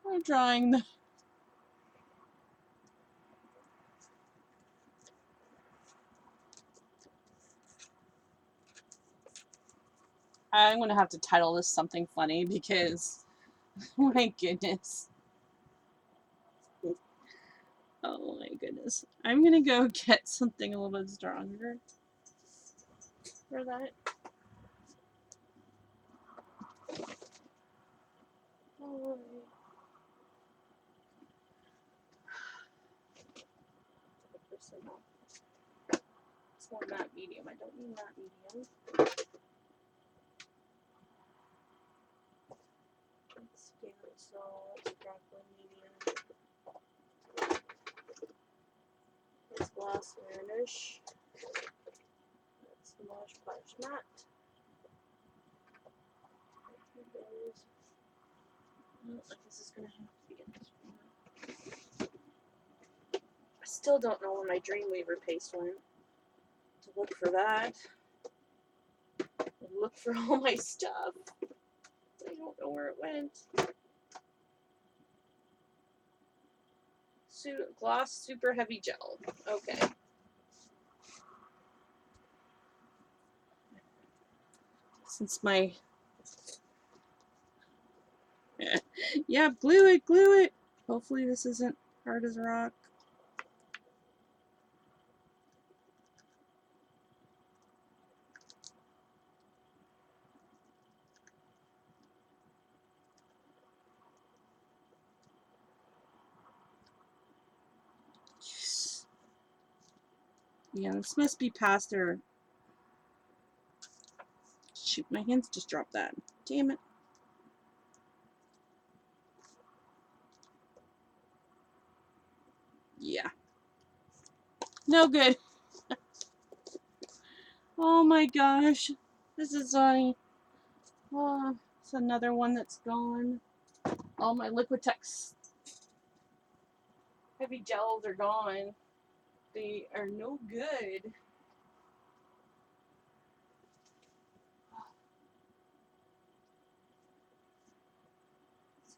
I'm drawing the... I'm going to have to title this something funny because, my goodness. Oh my goodness. I'm going to go get something a little bit stronger for that. Oh, it's more matte medium. I don't need matte medium. Let's graphite medium. Let's gloss varnish. Let's Mosh Polish Matte. This is gonna have to be in this one. I still don't know where my Dreamweaver paste went. To look for that. Look for all my stuff. I don't know where it went. Gloss Super Heavy Gel. Okay. Since my Yeah, glue it, glue it. Hopefully this isn't hard as a rock. Yeah, this must be past their... Shoot, my hands just dropped that. Damn it. Yeah. No good. Oh my gosh. This is funny. Oh, it's another one that's gone. All my Liquitex heavy gels are gone. They are no good.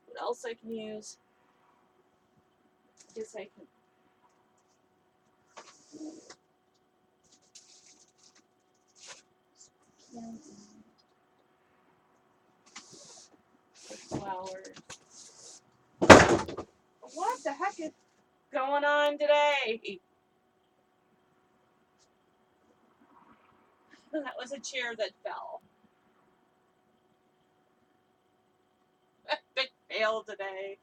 What else I can use? I guess I can. Flowers. What the heck is going on today? That was a chair that fell. Big fail today.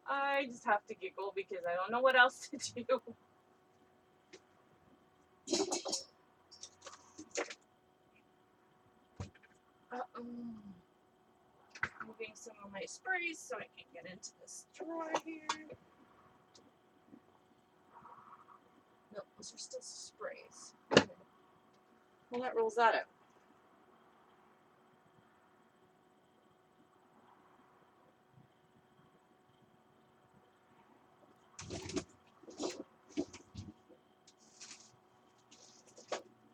I just have to giggle because I don't know what else to do. Moving some of my sprays so I can get into this drawer here. No, those are still sprays. Well, that rolls that out.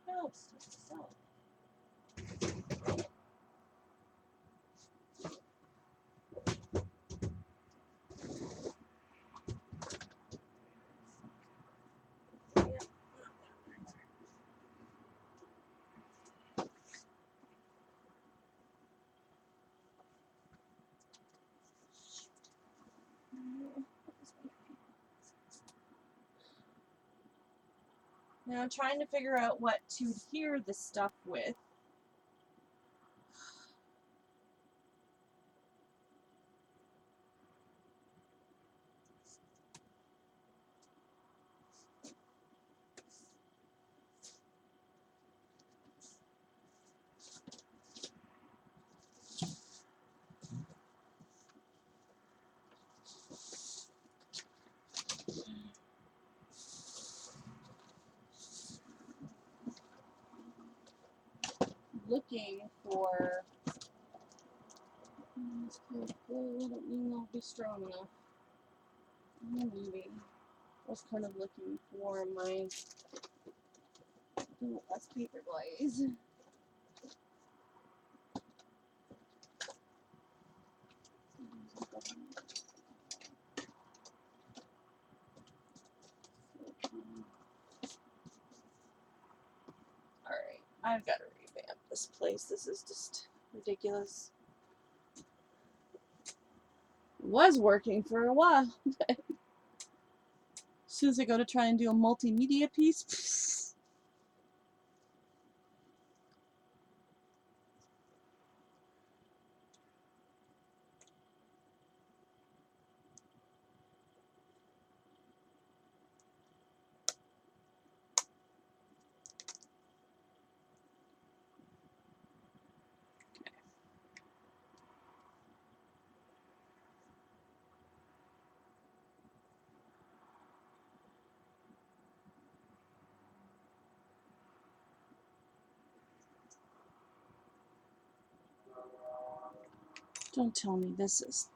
Oh, so. Now I'm trying to figure out what to adhere this stuff with. Looking for this kind of glue. I don't know if it'll be strong enough. Maybe. I was kind of looking for my less paper glaze. Alright, I've got to revamp this place. This is just ridiculous. It was working for a while. As soon as I go to try and do a multimedia piece, don't tell me this is...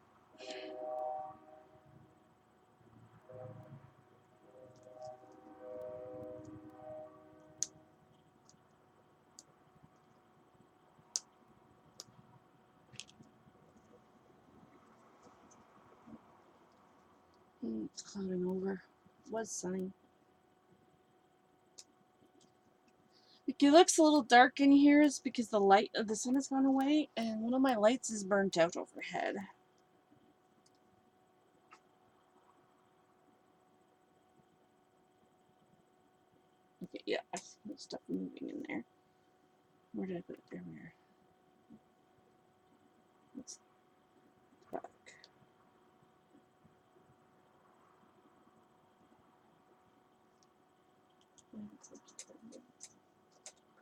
It's clouding over. It was sunny. It looks a little dark in here is because the light of the sun has gone away and one of my lights is burnt out overhead. Okay, yeah, I see stuff moving in there. Where did I put it? There we are. It's back.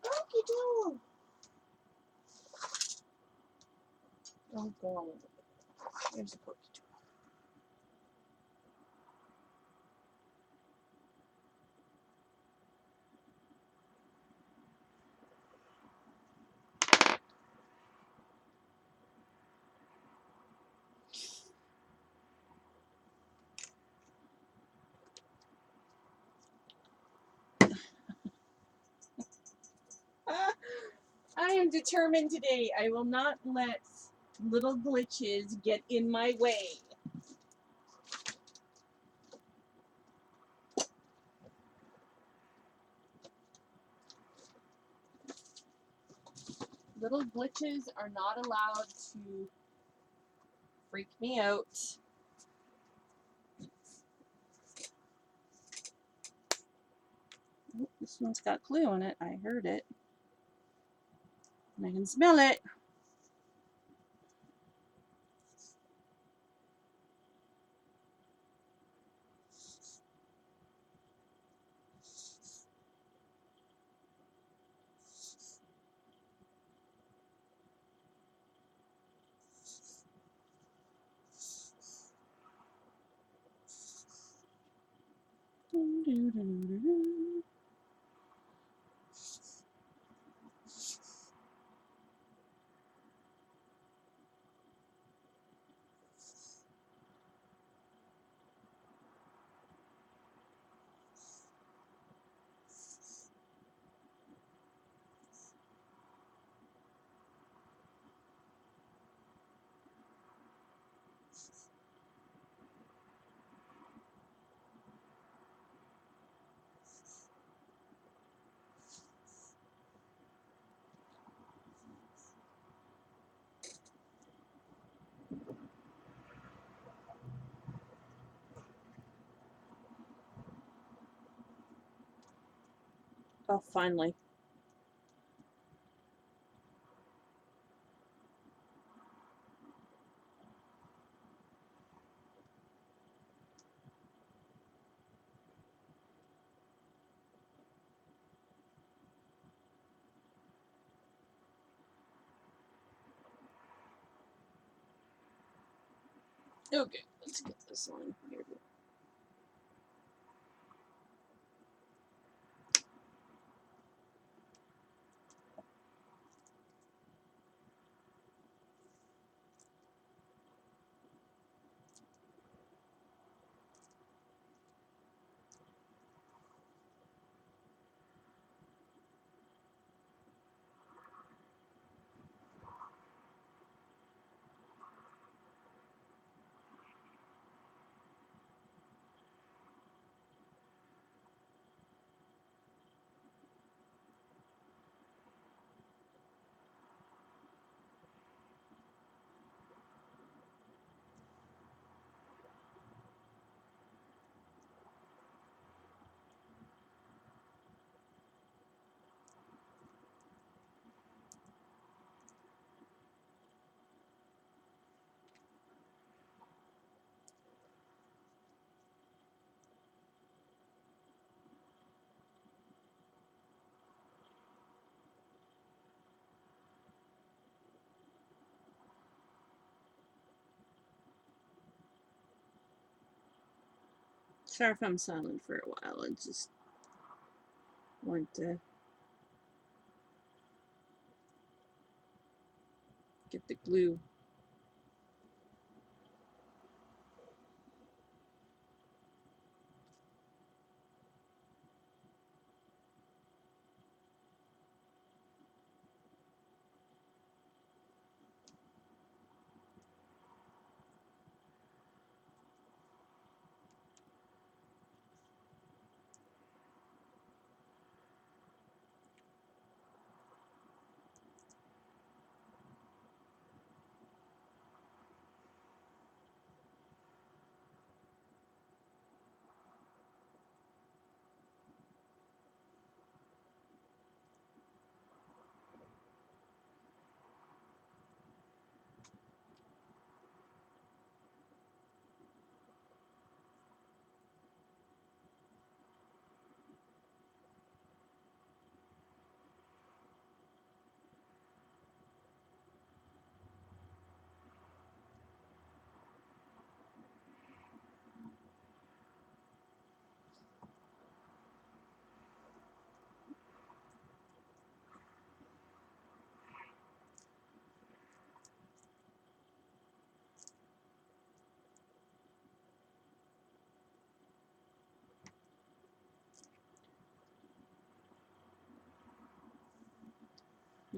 Okie doke. Oh, God. There's a pokey doke. I am determined today. I will not let little glitches get in my way. Little glitches are not allowed to freak me out. Oh, this one's got glue on it. I heard it. And I can smell it. Oh, finally. Okay, let's get this on here. Sorry if I'm silent for a while. I just want to get the glue.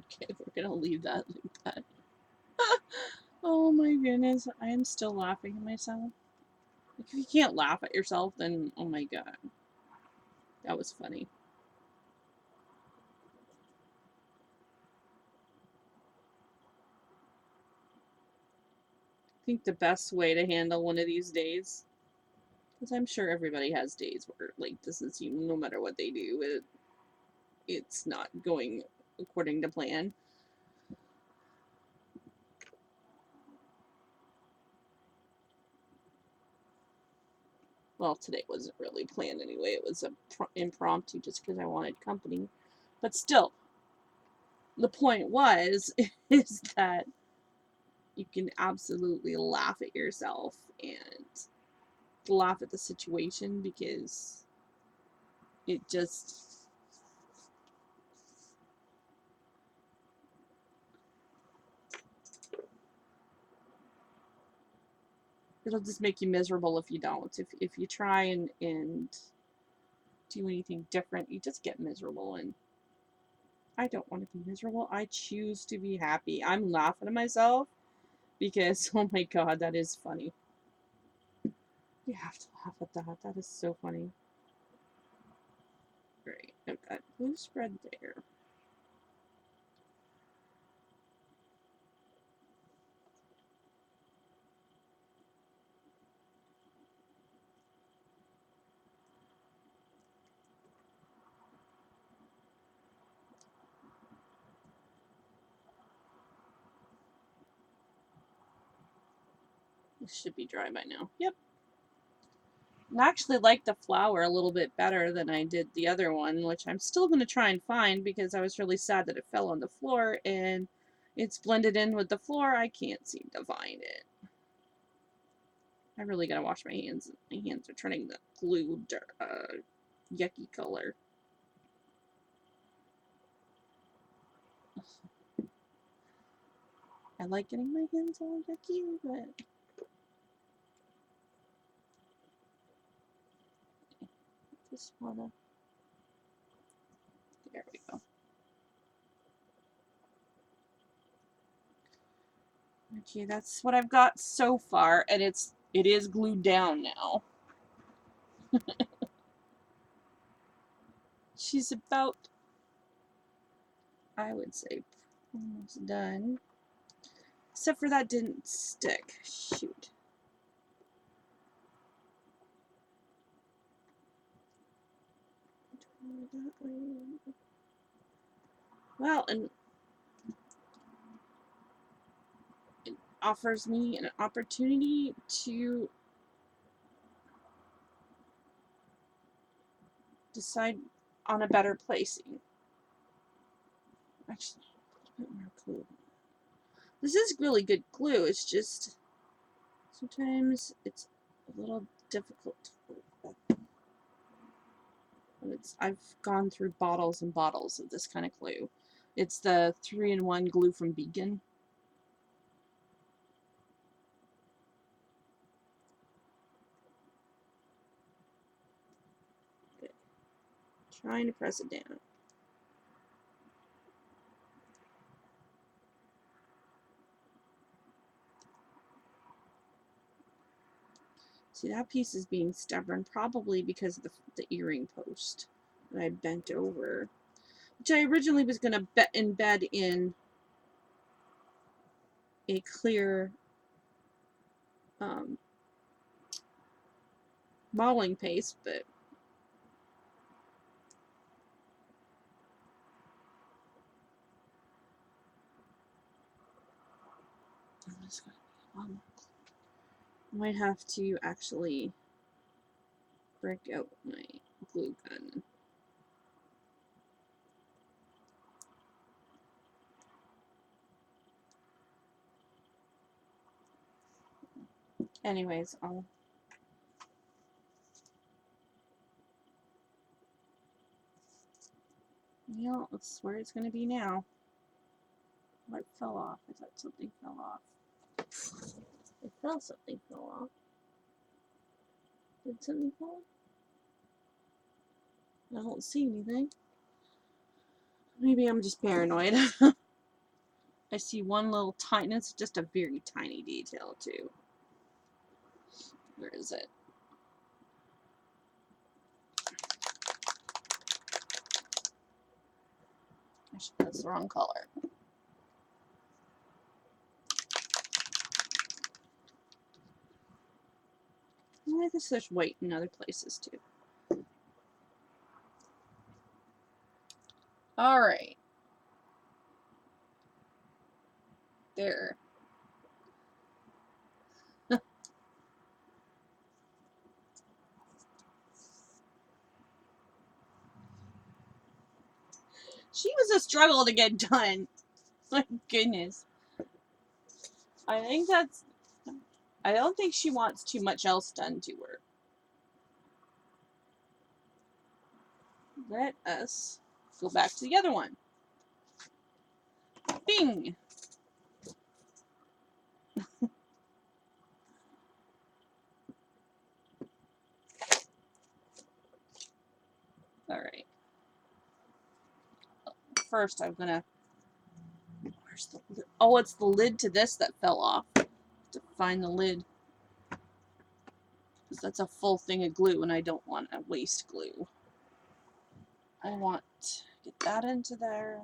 Okay, we're gonna leave that like that. Oh my goodness, I am still laughing at myself. Like, if you can't laugh at yourself, then oh my god. That was funny. I think the best way to handle one of these days, because I'm sure everybody has days where like doesn't seem, no matter what they do, it's not going according to plan. Well, today wasn't really planned anyway. It was a impromptu just because I wanted company. But still, the point was is that you can absolutely laugh at yourself and laugh at the situation because it just it'll just make you miserable if you don't. If you try and do anything different, you just get miserable, and I don't want to be miserable. I choose to be happy. I'm laughing at myself because oh my god, that is funny. You have to laugh at that. That is so funny. Great. I've got blue spread there. This should be dry by now. Yep. I actually like the flower a little bit better than I did the other one, which I'm still going to try and find because I was really sad that it fell on the floor and it's blended in with the floor. I can't seem to find it. I really got to wash my hands. My hands are turning the glue yucky color. I like getting my hands all yucky, but just wanna. There we go. Okay, that's what I've got so far, and it is glued down now. She's about, I would say, almost done. Except for that didn't stick. Shoot. Well, and it offers me an opportunity to decide on a better placing. Actually, a bit more glue. This is really good glue. It's just sometimes it's a little difficult to work. I've gone through bottles and bottles of this kind of glue. It's the 3-in-1 glue from Beacon. Good. Trying to press it down. See, that piece is being stubborn, probably because of the earring post that I bent over, which I originally was going to embed in a clear modeling paste, but I'm just going to I might have to actually break out my glue gun. Anyways, yeah, that's where it's going to be now. What fell off? I thought something fell off. Something fell off. Did something fall off? I don't see anything. Maybe I'm just paranoid. I see one little tiny, it's just a very tiny detail too. Where is it? That's the wrong color. I guess there's white in other places too. Alright. There. She was a struggle to get done. My goodness. I think that's... I don't think she wants too much else done to her. Let us go back to the other one. Bing! Alright. First, I'm gonna... Where's the lid? Oh, it's the lid to this that fell off. To find the lid. Because that's a full thing of glue, and I don't want to waste glue. I want to get that into there.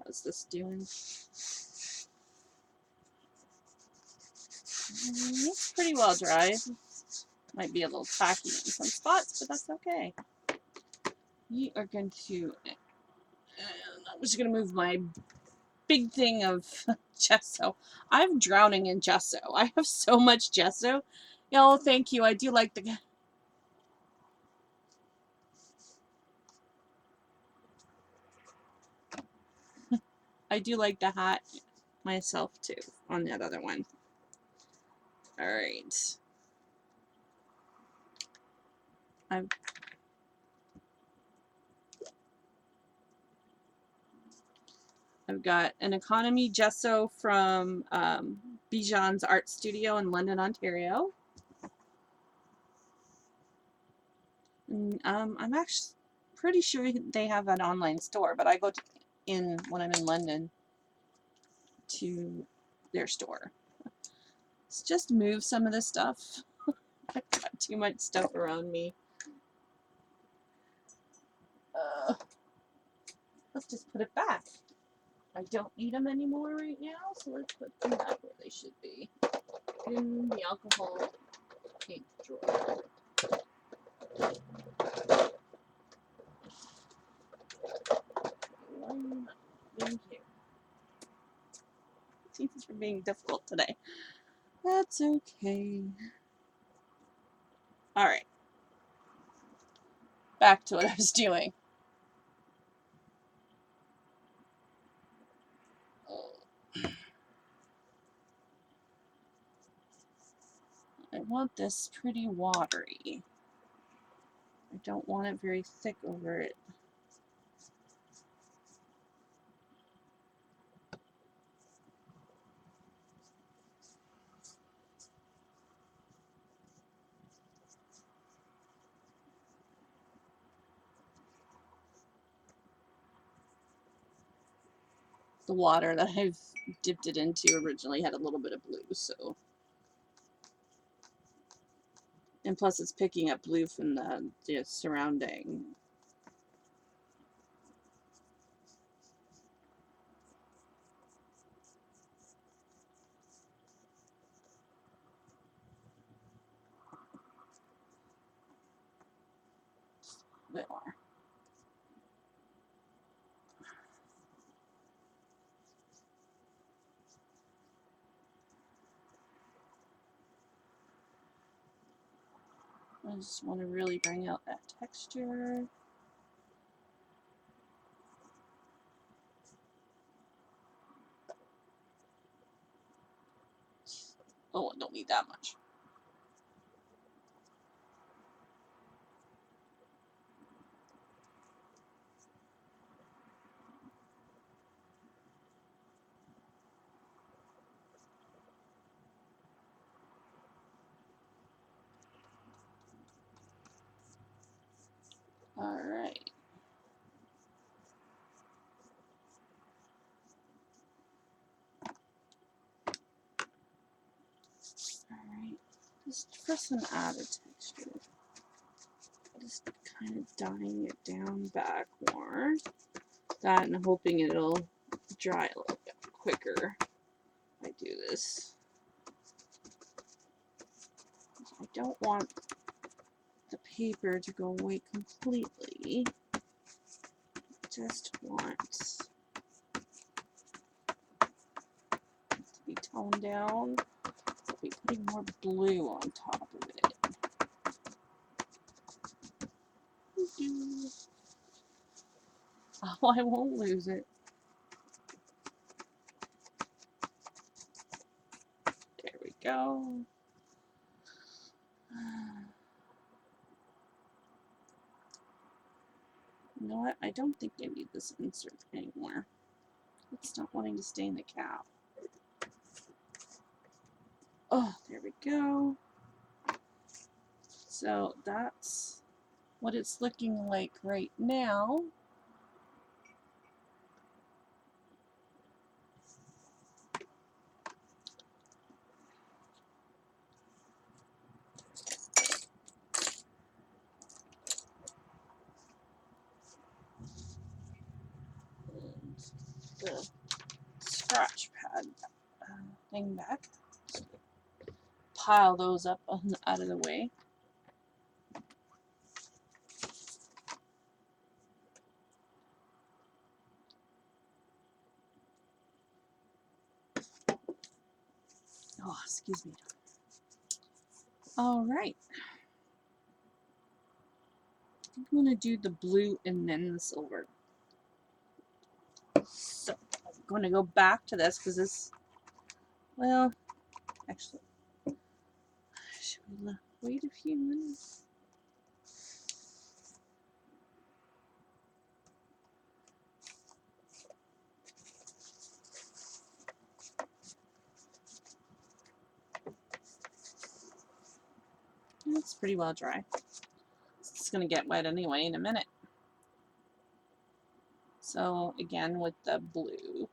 How's this doing? It's pretty well dry. Might be a little tacky in some spots, but that's okay. We are going to... I'm just going to move my big thing of gesso. I'm drowning in gesso. I have so much gesso. Oh, thank you. I do like the... I do like the hat myself too on that other one. Alright. I've got an economy gesso from Bijan's Art Studio in London, Ontario. And, I'm actually pretty sure they have an online store, but I go when I'm in London to their store. Let's just move some of this stuff. I've got too much stuff around me. Let's just put it back. I don't need them anymore right now, so let's put them back where they should be. In the alcohol paint drawer. One in here. Seems for being difficult today. That's okay. Alright. Back to what I was doing. I want this pretty watery. I don't want it very thick over it. The water that I've dipped it into originally had a little bit of blue, so. And plus it's picking up blue from the surrounding. A bit more. I just want to really bring out that texture. Oh, I don't need that much. Just for some added texture, just kind of dyeing it down back more. That and hoping it'll dry a little bit quicker if I do this. I don't want the paper to go away completely. Just want it to be toned down. I'll be putting more blue on top of it. Oh, I won't lose it. There we go. You know what? I don't think I need this insert anymore. It's not wanting to stain the cap. Oh, there we go. So that's what it's looking like right now. And the scratch pad thing back. Pile those up out of the way. Oh, excuse me. All right. I'm going to do the blue and then the silver. So I'm going to go back to this because this, well, actually, should we wait a few minutes? It's pretty well dry. It's going to get wet anyway in a minute. So again with the blue.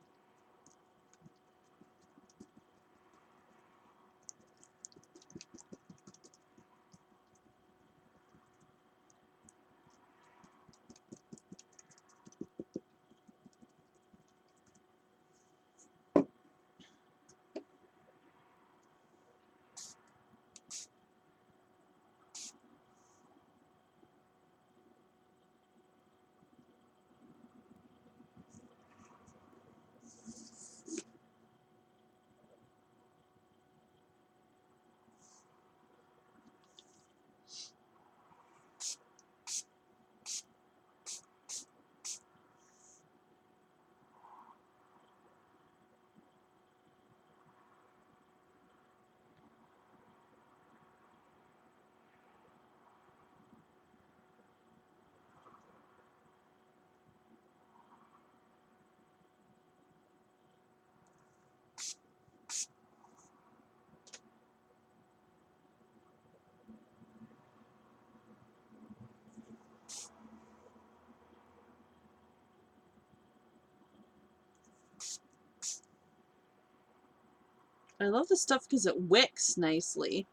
I love this stuff because it wicks nicely.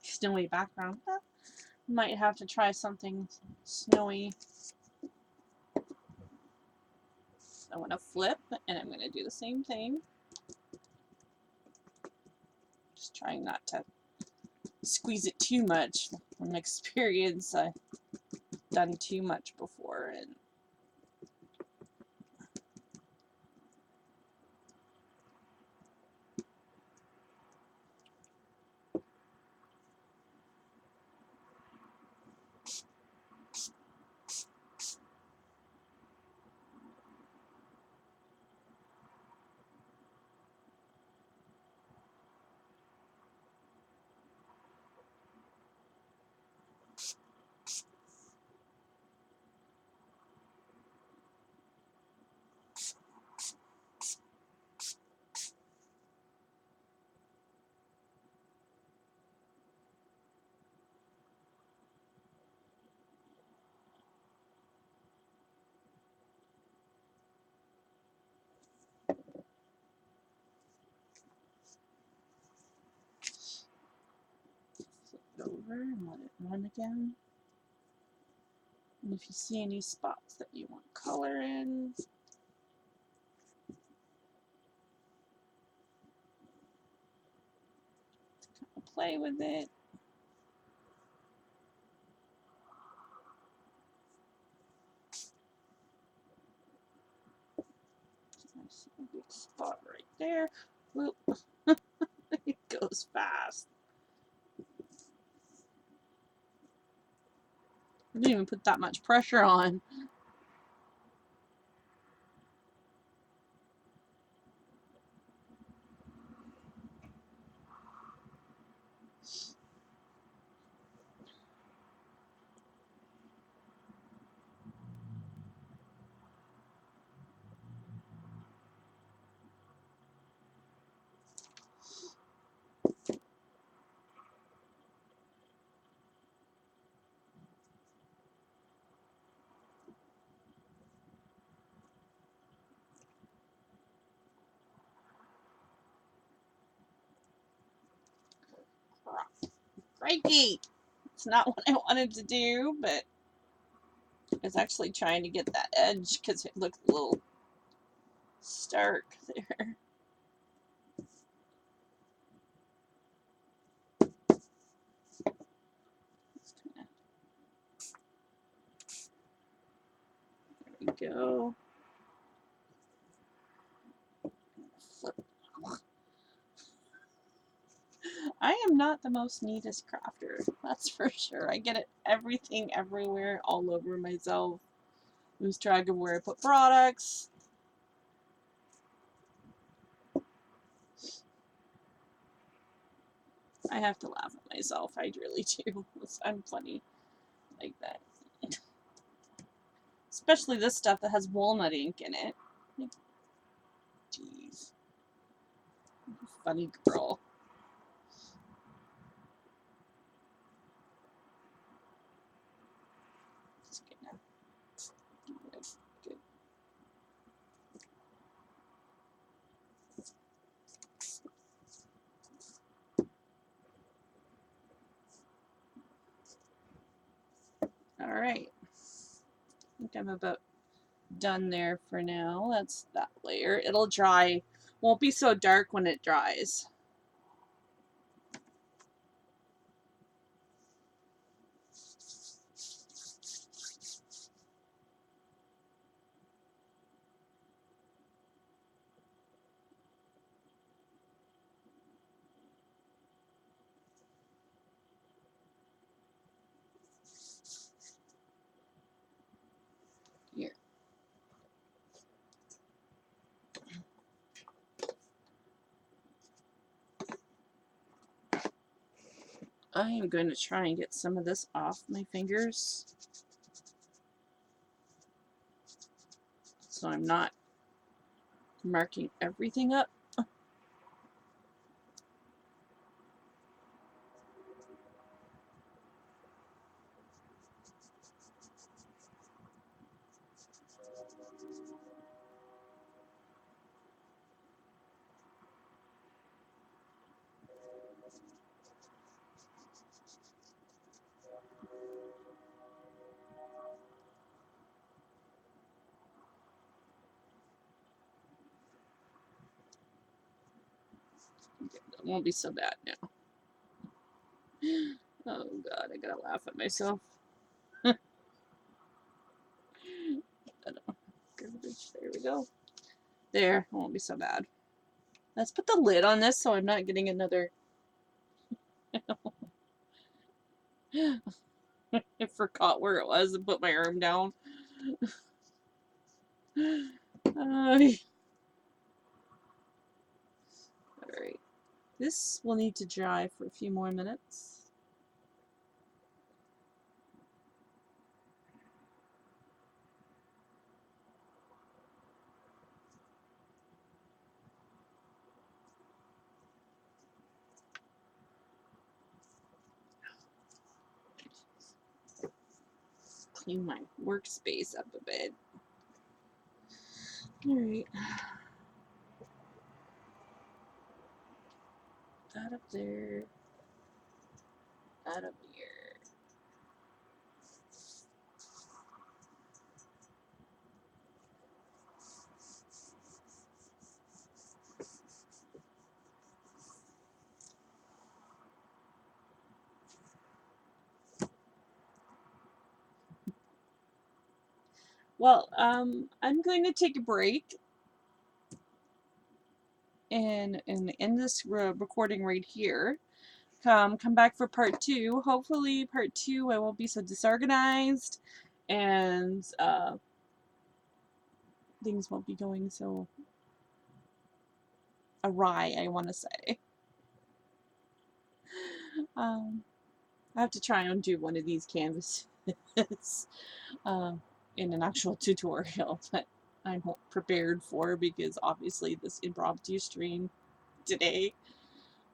Snowy background. Might have to try something snowy. I want to flip, and I'm going to do the same thing. Just trying not to squeeze it too much. From experience, I've done too much before, and over and let it run again. And if you see any spots that you want color in, kind of play with it. I see a big spot right there. Whoop. It goes fast. I didn't even put that much pressure on. Crikey! It's not what I wanted to do, but I was actually trying to get that edge because it looked a little stark there. There we go. Flip. I am not the most neatest crafter, that's for sure. I get it everything everywhere, all over myself. Lose track of where I put products. I have to laugh at myself. I really do. I'm funny like that. Especially this stuff that has walnut ink in it. Jeez. Funny girl. Good. All right. I think I'm about done there for now. That's that layer. It'll dry. Won't be so dark when it dries. Here. I am going to try and get some of this off my fingers, so I'm not marking everything up. It won't be so bad now. Oh god, I gotta laugh at myself. There we go. There, it won't be so bad. Let's put the lid on this so I'm not getting another. I forgot where it was and put my arm down. Alright. This will need to dry for a few more minutes. Clean my workspace up a bit. Alright. That up there. That up here. Well, I'm going to take a break and end this recording right here. Come back for part 2. Hopefully, part 2 I won't be so disorganized and things won't be going so awry, I want to say. I have to try and do one of these canvases in an actual tutorial that I'm prepared for, because obviously this impromptu stream today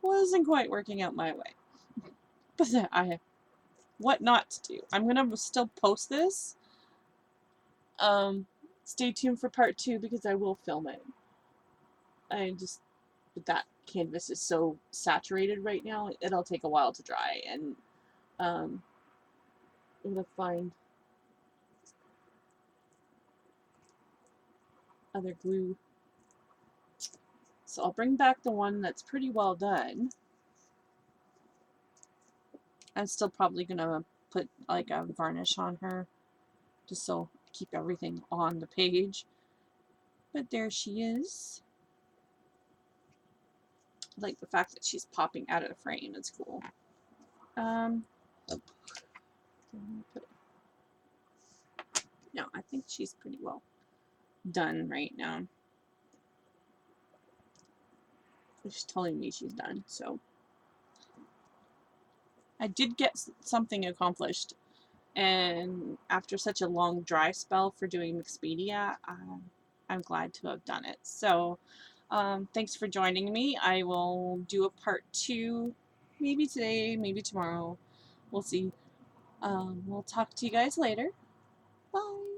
wasn't quite working out my way. But what not to do. I'm gonna still post this. Stay tuned for part 2 because I will film it. But that canvas is so saturated right now, it'll take a while to dry, and I'm gonna find other glue. So I'll bring back the one that's pretty well done. I'm still probably gonna put like a varnish on her just so keep everything on the page. But there she is. I like the fact that she's popping out of the frame. It's cool. No, I think she's pretty well done right now. She's telling me she's done, so I did get something accomplished, and after such a long dry spell for doing Mixpedia, I'm glad to have done it. So thanks for joining me. I will do a part 2 maybe today, maybe tomorrow. We'll see. We'll talk to you guys later. Bye.